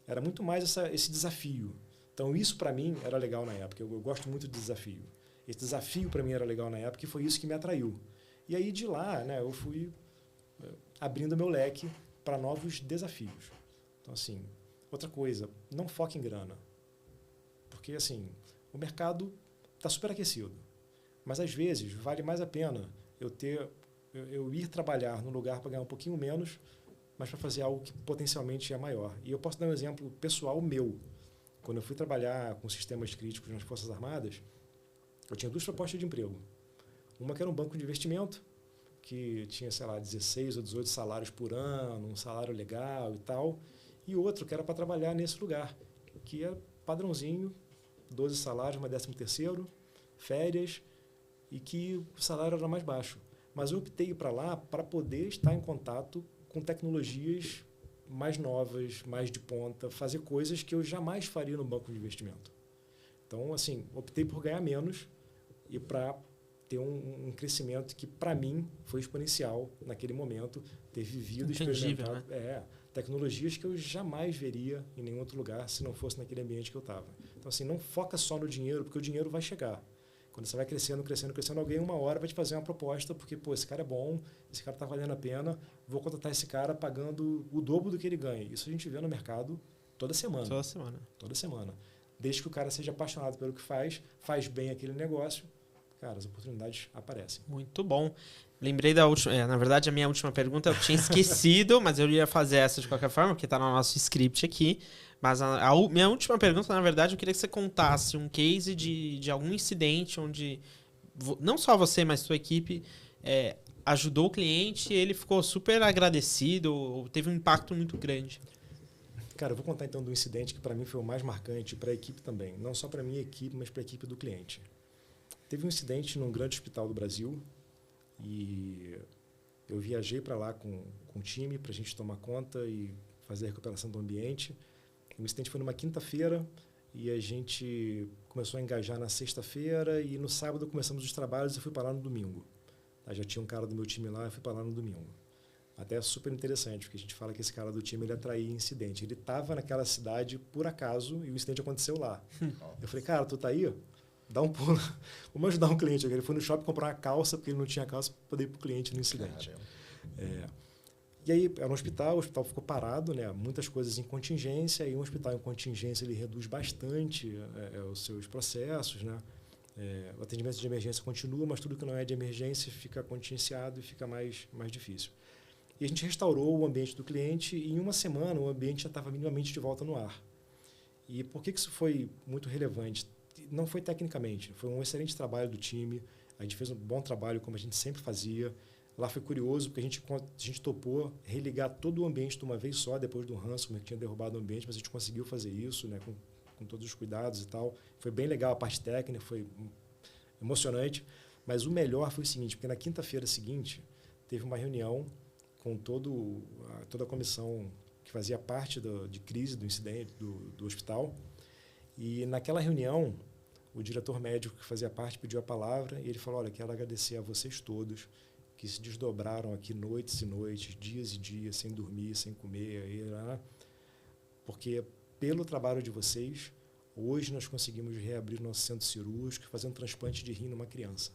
Era muito mais esse desafio. Então, isso para mim era legal na época. Eu gosto muito de desafio. Esse desafio para mim era legal na época e foi isso que me atraiu. E aí, de lá, né, eu fui abrindo meu leque para novos desafios. Então, assim, Outra coisa, não foque em grana. Porque, assim, o mercado está super aquecido. Mas, às vezes, vale mais a pena eu ir trabalhar num lugar para ganhar um pouquinho menos, mas para fazer algo que potencialmente é maior. E eu posso dar um exemplo pessoal meu. Quando eu fui trabalhar com sistemas críticos nas Forças Armadas, eu tinha 2 propostas de emprego. Uma que era um banco de investimento, que tinha, sei lá, 16 ou 18 salários por ano, um salário legal e tal. E outro que era para trabalhar nesse lugar, que é padrãozinho, 12 salários, mais 13º, férias, e que o salário era mais baixo. Mas eu optei para lá para poder estar em contato com tecnologias mais novas, mais de ponta, fazer coisas que eu jamais faria no banco de investimento. Então, assim, optei por ganhar menos e para ter um crescimento que, para mim, foi exponencial naquele momento, ter vivido e experimentado tecnologias que eu jamais veria em nenhum outro lugar se não fosse naquele ambiente que eu estava. Então, assim, não foca só no dinheiro, porque o dinheiro vai chegar. Quando você vai crescendo, alguém uma hora vai te fazer uma proposta, porque, pô, esse cara é bom, esse cara está valendo a pena, vou contratar esse cara pagando o dobro do que ele ganha. Isso a gente vê no mercado toda semana. Toda semana. Desde que o cara seja apaixonado pelo que faz bem aquele negócio, cara, as oportunidades aparecem. Muito bom. Lembrei da última... na verdade, a minha última pergunta eu tinha esquecido, mas eu ia fazer essa de qualquer forma, porque está no nosso script aqui. Mas minha última pergunta, na verdade, eu queria que você contasse um case de algum incidente onde não só você, mas sua equipe ajudou o cliente e ele ficou super agradecido, ou teve um impacto muito grande. Cara, eu vou contar então do incidente que para mim foi o mais marcante, para a equipe também. Não só para a minha equipe, mas para a equipe do cliente. Teve um incidente num grande hospital do Brasil e eu viajei para lá com o time para a gente tomar conta e fazer a recuperação do ambiente. O incidente foi numa quinta-feira e a gente começou a engajar na sexta-feira e no sábado começamos os trabalhos e fui para lá no domingo. Já tinha um cara do meu time lá e fui para lá no domingo. Até é super interessante, porque a gente fala que esse cara do time ele atraía incidente. Ele estava naquela cidade por acaso e o incidente aconteceu lá. Eu falei, cara, tu tá aí? Dá um pulo. Vamos ajudar um cliente. Ele foi no shopping comprar uma calça, porque ele não tinha calça para poder ir para o cliente no incidente. E aí, era um hospital, o hospital ficou parado, né? Muitas coisas em contingência, e um hospital em contingência ele reduz bastante os seus processos, né? O atendimento de emergência continua, mas tudo que não é de emergência fica contingenciado e fica mais difícil. E a gente restaurou o ambiente do cliente e em uma semana o ambiente já estava minimamente de volta no ar. E por que isso foi muito relevante? Não foi tecnicamente, foi um excelente trabalho do time, a gente fez um bom trabalho como a gente sempre fazia. Lá foi curioso, porque a gente topou religar todo o ambiente de uma vez só, depois do ransomware que tinha derrubado o ambiente, mas a gente conseguiu fazer isso, né, com todos os cuidados e tal. Foi bem legal a parte técnica, foi emocionante. Mas o melhor foi o seguinte, porque na quinta-feira seguinte, teve uma reunião com toda a comissão que fazia parte de crise do incidente do hospital. E naquela reunião, o diretor médico que fazia parte pediu a palavra e ele falou, olha, quero agradecer a vocês todos que se desdobraram aqui noites e noites, dias e dias, sem dormir, sem comer, porque pelo trabalho de vocês, hoje nós conseguimos reabrir nosso centro cirúrgico e fazer um transplante de rim numa criança.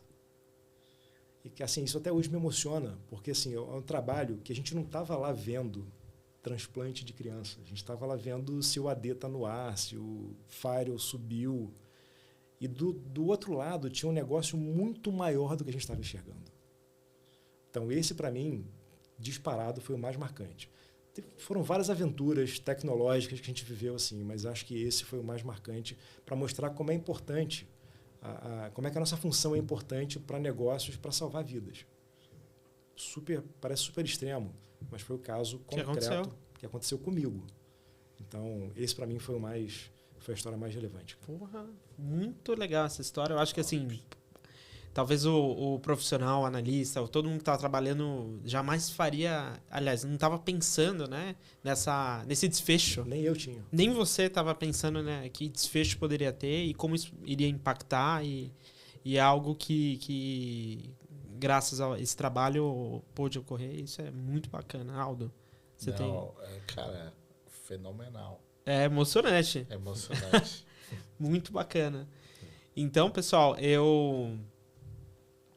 E que assim, isso até hoje me emociona, porque assim, é um trabalho que a gente não estava lá vendo transplante de criança, a gente estava lá vendo se o AD está no ar, se o firewall subiu, e do outro lado tinha um negócio muito maior do que a gente estava enxergando. Então, esse, para mim, disparado, foi o mais marcante. Foram várias aventuras tecnológicas que a gente viveu assim, mas acho que esse foi o mais marcante para mostrar como é importante, como é que a nossa função é importante para negócios, para salvar vidas. Parece super extremo, mas foi o caso concreto que aconteceu comigo. Então, esse, para mim, foi a história mais relevante. Porra, muito legal essa história. Eu acho que, assim... Talvez o profissional, o analista, ou todo mundo que estava trabalhando jamais faria... Aliás, não estava pensando, né, nesse desfecho. Nem eu tinha. Nem você estava pensando, né, que desfecho poderia ter e como isso iria impactar. E é algo que, graças a esse trabalho, pôde ocorrer. Isso é muito bacana. Aldo, você Cara, fenomenal. É emocionante. É emocionante. Muito bacana. Então, pessoal, eu...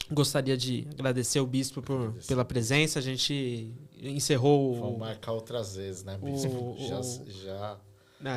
gostaria de agradecer o Bispo pela presença. A gente encerrou... Vamos marcar outras vezes, né, Bispo? Já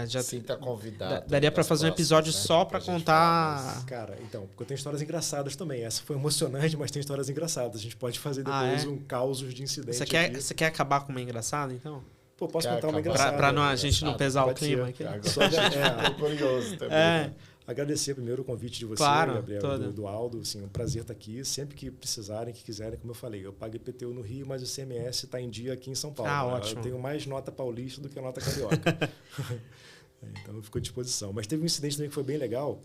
Já Sinta convidado. daria para fazer um episódio só para contar. Cara, então, porque eu tenho histórias engraçadas também. Essa foi emocionante, mas tem histórias engraçadas. A gente pode fazer depois um causos de incidente. Você quer acabar com uma engraçada, então? Pô, posso contar uma engraçada? Para a gente não pesar o clima aqui. Tô curioso também. Agradecer primeiro o convite de você, claro, Gabriel, do Aldo. Assim, um prazer estar aqui. Sempre que precisarem, que quiserem, como eu falei. Eu pago IPTU no Rio, mas o CMS está em dia aqui em São Paulo. Ótimo. Eu tenho mais nota paulista do que nota carioca. Então, eu fico à disposição. Mas teve um incidente também que foi bem legal,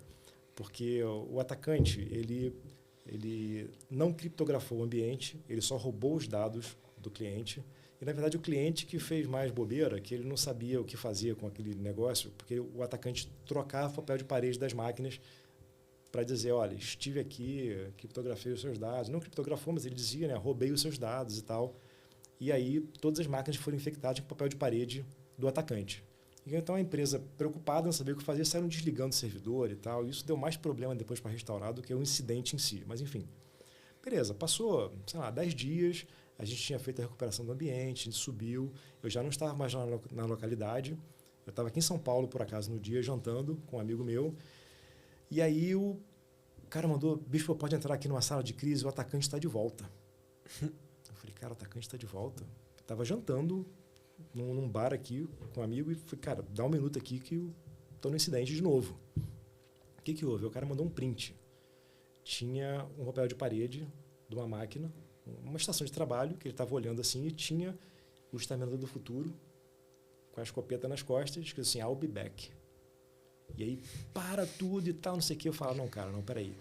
porque o atacante, ele não criptografou o ambiente, ele só roubou os dados do cliente. E, na verdade, o cliente que fez mais bobeira, que ele não sabia o que fazia com aquele negócio, porque o atacante trocava o papel de parede das máquinas para dizer, olha, estive aqui, criptografei os seus dados. Não criptografou, mas ele dizia, né, roubei os seus dados e tal. E aí, todas as máquinas foram infectadas com o papel de parede do atacante. E então, a empresa, preocupada em saber o que fazer, saiu desligando o servidor e tal. E isso deu mais problema depois para restaurar do que o incidente em si. Mas, enfim. Beleza, passou, 10 dias... A gente tinha feito a recuperação do ambiente, a gente subiu. Eu já não estava mais na localidade. Eu estava aqui em São Paulo, por acaso, no dia, jantando com um amigo meu. E aí o cara mandou, Bispo, pode entrar aqui numa sala de crise, o atacante está de volta. Eu falei, cara, o atacante está de volta? Eu estava jantando num bar aqui com um amigo e falei, cara, dá um minuto aqui que eu estou no incidente de novo. O que houve? O cara mandou um print. Tinha um papel de parede de uma máquina, uma estação de trabalho, que ele estava olhando assim, e tinha o Exterminador do Futuro, com a escopeta nas costas, escrito assim, I'll be back. E aí, para tudo e tal, não sei o que. Eu falo, não, cara, não, peraí.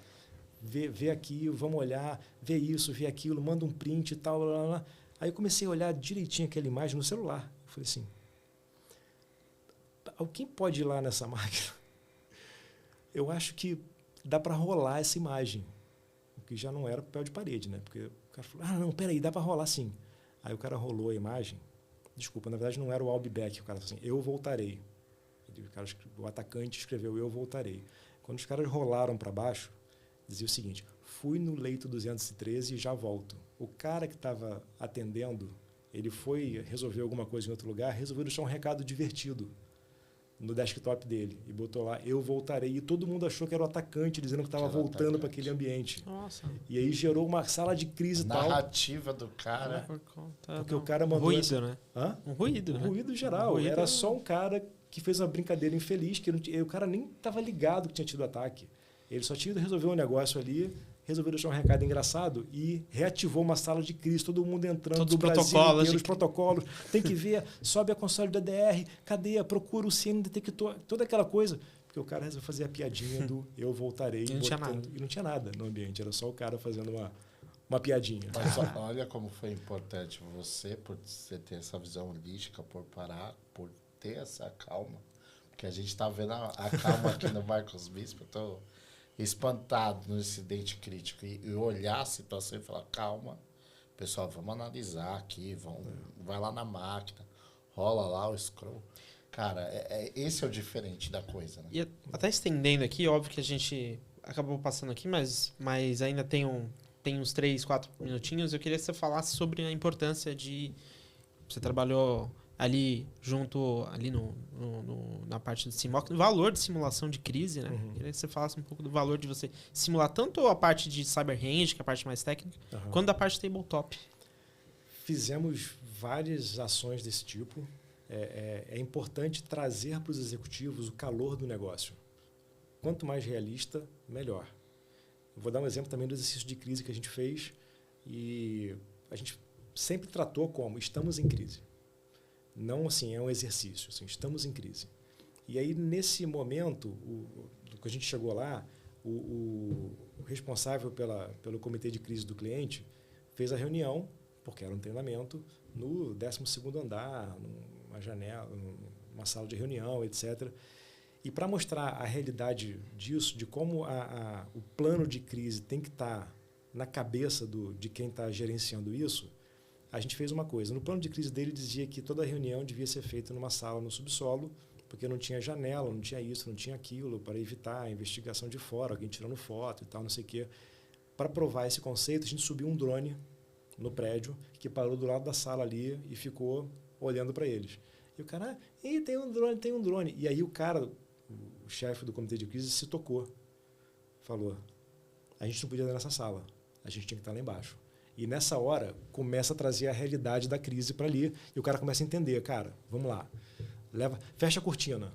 Vê aqui, vamos olhar, vê isso, vê aquilo, manda um print e tal, blá, blá, blá. Aí eu comecei a olhar direitinho aquela imagem no celular. Eu falei assim, alguém pode ir lá nessa máquina? Eu acho que dá para rolar essa imagem. O que já não era papel de parede, né? Porque o cara falou, não, peraí, dá para rolar sim. Aí o cara rolou a imagem. Desculpa, na verdade não era o I'll be back. O cara falou assim, eu voltarei. O atacante escreveu, eu voltarei. Quando os caras rolaram para baixo, dizia o seguinte, fui no leito 213 e já volto. O cara que estava atendendo, ele foi resolver alguma coisa em outro lugar, resolveu deixar um recado divertido no desktop dele e botou lá, eu voltarei. E todo mundo achou que era o atacante, dizendo que estava voltando para aquele ambiente. Nossa. E aí gerou uma sala de crise e tal. Narrativa do cara. Porque o cara mandou... Ruído, né? Hã? Um ruído, né? Ruído geral. Ruído era só um cara que fez uma brincadeira infeliz, que o cara nem estava ligado que tinha tido ataque. Ele só tinha ido resolver um negócio ali, resolveu deixar um recado engraçado e reativou uma sala de crise, todo mundo entrando, todos do Brasil protocolos, inteiro, os protocolos, tem que ver, sobe a console do DDR, cadê? Procura o CN detector, toda aquela coisa. Porque o cara resolveu fazer a piadinha do eu voltarei. E não tinha nada. E não tinha nada no ambiente, era só o cara fazendo uma piadinha. Mas olha como foi importante você, por você ter essa visão holística, por parar, por ter essa calma. Porque a gente está vendo a calma aqui no Marcos Bispo, eu estou espantado no incidente crítico e olhar a situação e falar, calma, pessoal, vamos analisar aqui, vai lá na máquina, rola lá o scroll. Cara, esse é o diferente da coisa, né? E até estendendo aqui, óbvio que a gente acabou passando aqui, mas ainda tem uns 3, 4 minutinhos. Eu queria que você falasse sobre a importância de... Você trabalhou ali junto, ali na parte do CIMOC, o valor de simulação de crise, né? Uhum. Queria que você falasse um pouco do valor de você simular tanto a parte de cyber range, que é a parte mais técnica, quanto a parte tabletop. Fizemos várias ações desse tipo. É importante trazer para os executivos o calor do negócio. Quanto mais realista, melhor. Eu vou dar um exemplo também do exercício de crise que a gente fez e a gente sempre tratou como estamos em crise. Não assim, é um exercício, assim, estamos em crise. E aí, nesse momento, do que a gente chegou lá, o responsável pelo comitê de crise do cliente fez a reunião, porque era um treinamento, no 12º andar, numa janela, numa sala de reunião, etc. E para mostrar a realidade disso, de como o plano de crise tem que estar na cabeça de quem está gerenciando isso, a gente fez uma coisa. No plano de crise dele dizia que toda reunião devia ser feita numa sala no subsolo, porque não tinha janela, não tinha isso, não tinha aquilo, para evitar a investigação de fora, alguém tirando foto e tal, não sei o quê. Para provar esse conceito, a gente subiu um drone no prédio que parou do lado da sala ali e ficou olhando para eles. E o cara, tem um drone. E aí o cara, o chefe do comitê de crise, se tocou. Falou, a gente não podia estar nessa sala, a gente tinha que estar lá embaixo. E nessa hora, começa a trazer a realidade da crise para ali, e o cara começa a entender, cara, vamos lá, fecha a cortina.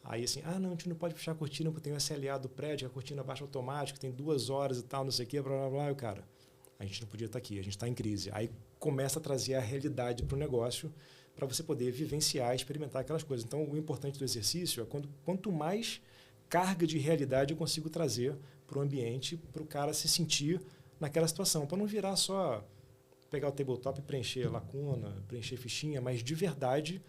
Aí assim, não, a gente não pode fechar a cortina porque tem o SLA do prédio, a cortina baixa automática, tem 2 horas e tal, não sei o quê, blá, blá, blá. E o cara, a gente não podia estar aqui, a gente está em crise. Aí começa a trazer a realidade para o negócio, para você poder vivenciar, experimentar aquelas coisas. Então, o importante do exercício é quanto mais carga de realidade eu consigo trazer para o ambiente, para o cara se sentir naquela situação, para não virar só pegar o tabletop e preencher lacuna, preencher fichinha, mas de verdade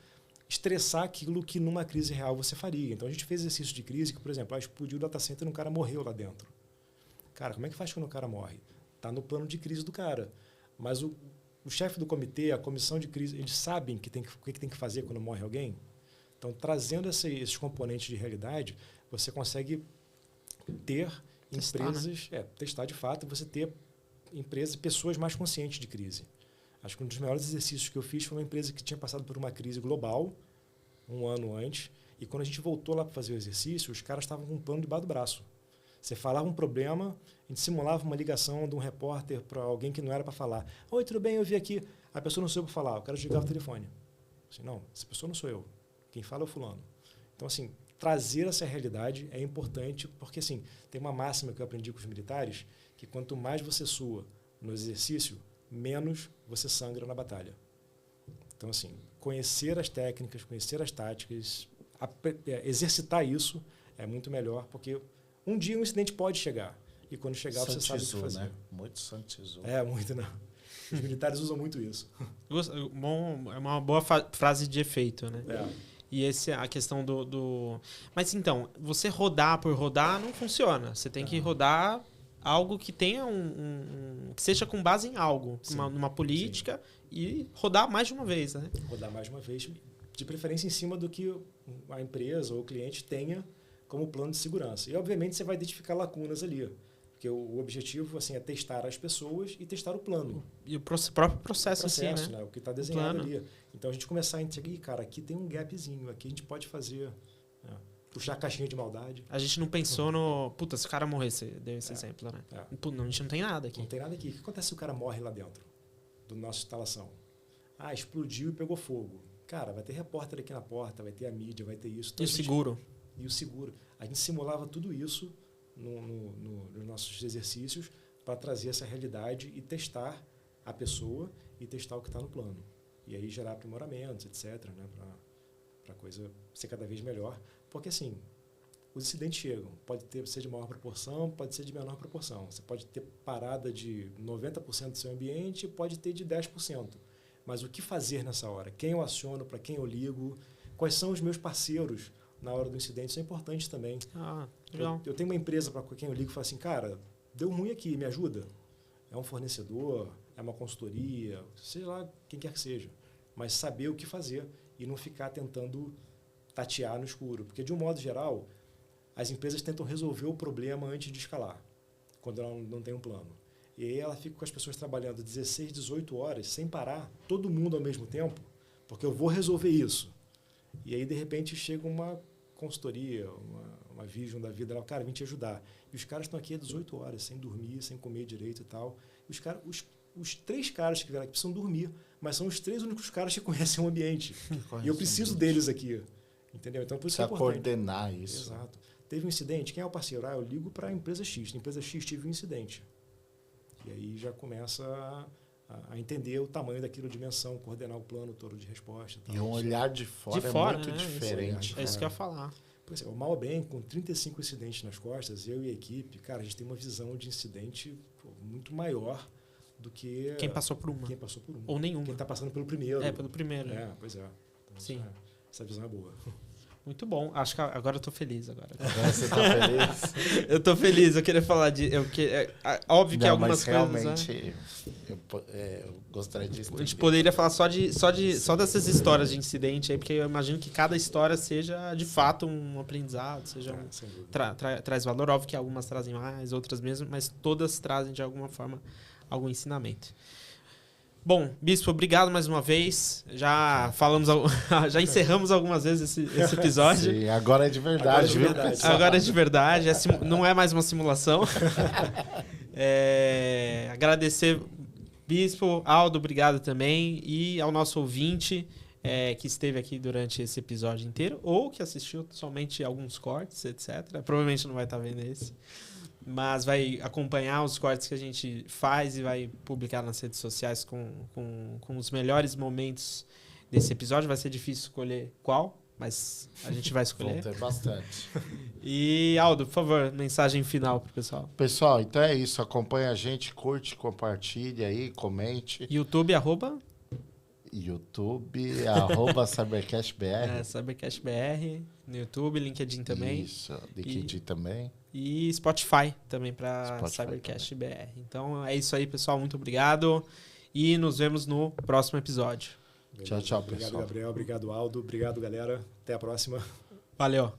estressar aquilo que numa crise real você faria. Então, a gente fez exercício de crise que, por exemplo, explodiu o data center e um cara morreu lá dentro. Cara, como é que faz quando o cara morre? Está no plano de crise do cara. Mas o chefe do comitê, a comissão de crise, eles sabem o que tem que fazer quando morre alguém? Então, trazendo esses componentes de realidade, você consegue ter empresas... Né? Testar de fato, você ter empresas, pessoas mais conscientes de crise. Acho que um dos maiores exercícios que eu fiz foi uma empresa que tinha passado por uma crise global, 1 ano antes, e quando a gente voltou lá para fazer o exercício, os caras estavam com um plano debaixo do braço. Você falava um problema, a gente simulava uma ligação de um repórter para alguém que não era para falar. Oi, tudo bem, eu vi aqui. A pessoa não soube falar, o cara desligava o telefone. Assim, não, essa pessoa não sou eu. Quem fala é o fulano. Então, assim, trazer essa realidade é importante, porque, assim, tem uma máxima que eu aprendi com os militares, que quanto mais você sua no exercício, menos você sangra na batalha. Então, assim, conhecer as técnicas, conhecer as táticas, exercitar isso é muito melhor, porque um dia um incidente pode chegar. E quando chegar, você sabe o que fazer. Né? Muito Santizou. Muito, não. Os militares usam muito isso. É uma boa frase de efeito, né? E a questão do... Mas, então, você rodar por rodar não funciona. Você tem que rodar algo que tenha que seja com base em algo, numa política, e rodar mais de uma vez, né? Rodar mais de uma vez, de preferência em cima do que a empresa ou o cliente tenha como plano de segurança. E, obviamente, você vai identificar lacunas ali. Porque o objetivo assim, é testar as pessoas e testar o plano. E o próprio processo assim, né? O que está desenhado ali. Então, a gente começar a entender, cara, aqui tem um gapzinho, aqui a gente pode fazer... puxar a caixinha de maldade. A gente não pensou no... Puta, se o cara morrer, você deu esse exemplo, né? Não, a gente não tem nada aqui. Não tem nada aqui. O que acontece se o cara morre lá dentro da nossa instalação? Explodiu e pegou fogo. Cara, vai ter repórter aqui na porta, vai ter a mídia, vai ter isso. Então, e o seguro? E o seguro. A gente simulava tudo isso nos nossos exercícios para trazer essa realidade e testar a pessoa e testar o que está no plano. E aí gerar aprimoramentos, etc., né? Para a coisa ser cada vez melhor. Porque, assim, os incidentes chegam. Pode ser de maior proporção, pode ser de menor proporção. Você pode ter parada de 90% do seu ambiente, pode ter de 10%. Mas o que fazer nessa hora? Quem eu aciono, para quem eu ligo? Quais são os meus parceiros na hora do incidente? Isso é importante também. Legal. Eu tenho uma empresa para quem eu ligo e falo assim, cara, deu ruim aqui, me ajuda. É um fornecedor, é uma consultoria, sei lá, quem quer que seja. Mas saber o que fazer e não ficar tentando tatear no escuro. Porque, de um modo geral, as empresas tentam resolver o problema antes de escalar, quando ela não tem um plano. E aí ela fica com as pessoas trabalhando 16, 18 horas, sem parar, todo mundo ao mesmo tempo, porque eu vou resolver isso. E aí, de repente, chega uma consultoria, uma vision da vida, ela, cara, vim te ajudar. E os caras estão aqui há 18 horas, sem dormir, sem comer direito e tal. E os 3 caras que vieram aqui precisam dormir, mas são os 3 únicos caras que conhecem o ambiente. E eu preciso deles aqui. Entendeu? Então, por isso é importante coordenar isso. Exato. Teve um incidente, quem é o parceiro? Eu ligo para a empresa X. Na empresa X tive um incidente. E aí já começa a entender o tamanho daquilo, a dimensão, coordenar o plano todo de resposta. E um olhar de fora, muito diferente. É isso que eu ia falar. Pois é, o mal bem, com 35 incidentes nas costas, eu e a equipe, cara, a gente tem uma visão de incidente muito maior do que... Quem passou por uma. Ou nenhuma. Quem está passando pelo primeiro. Pelo primeiro. Pois é. Então, sim. Essa visão é boa. Muito bom. Acho que agora eu tô feliz. Agora você tá feliz? Eu tô feliz. Eu queria falar de... óbvio que algumas coisas... realmente... Eu gostaria de... A gente poderia falar só dessas histórias de incidente aí, porque eu imagino que cada história seja, de fato, um aprendizado, seja traz valor. Óbvio que algumas trazem mais, outras mesmo, mas todas trazem, de alguma forma, algum ensinamento. Bom, Bispo, obrigado mais uma vez. Já falamos, já encerramos algumas vezes esse episódio. Sim, agora é de verdade, viu? Agora é de verdade, não é mais uma simulação. Agradecer, Bispo, Aldo, obrigado também. E ao nosso ouvinte que esteve aqui durante esse episódio inteiro, ou que assistiu somente alguns cortes, etc. Provavelmente não vai estar vendo esse. Mas vai acompanhar os cortes que a gente faz e vai publicar nas redes sociais com os melhores momentos desse episódio. Vai ser difícil escolher qual, mas a gente vai escolher. Vão ter bastante. E, Aldo, por favor, mensagem final pro pessoal. Pessoal, então é isso. Acompanha a gente, curte, compartilha aí, comente. YouTube, @CybercastBR. CybercastBR. No YouTube, LinkedIn também. Isso, LinkedIn também. E Spotify também para Cybercast BR. Então é isso aí, pessoal. Muito obrigado. E nos vemos no próximo episódio. Beleza. Tchau, Obrigado, pessoal. Gabriel. Obrigado, Aldo. Obrigado, galera. Até a próxima. Valeu.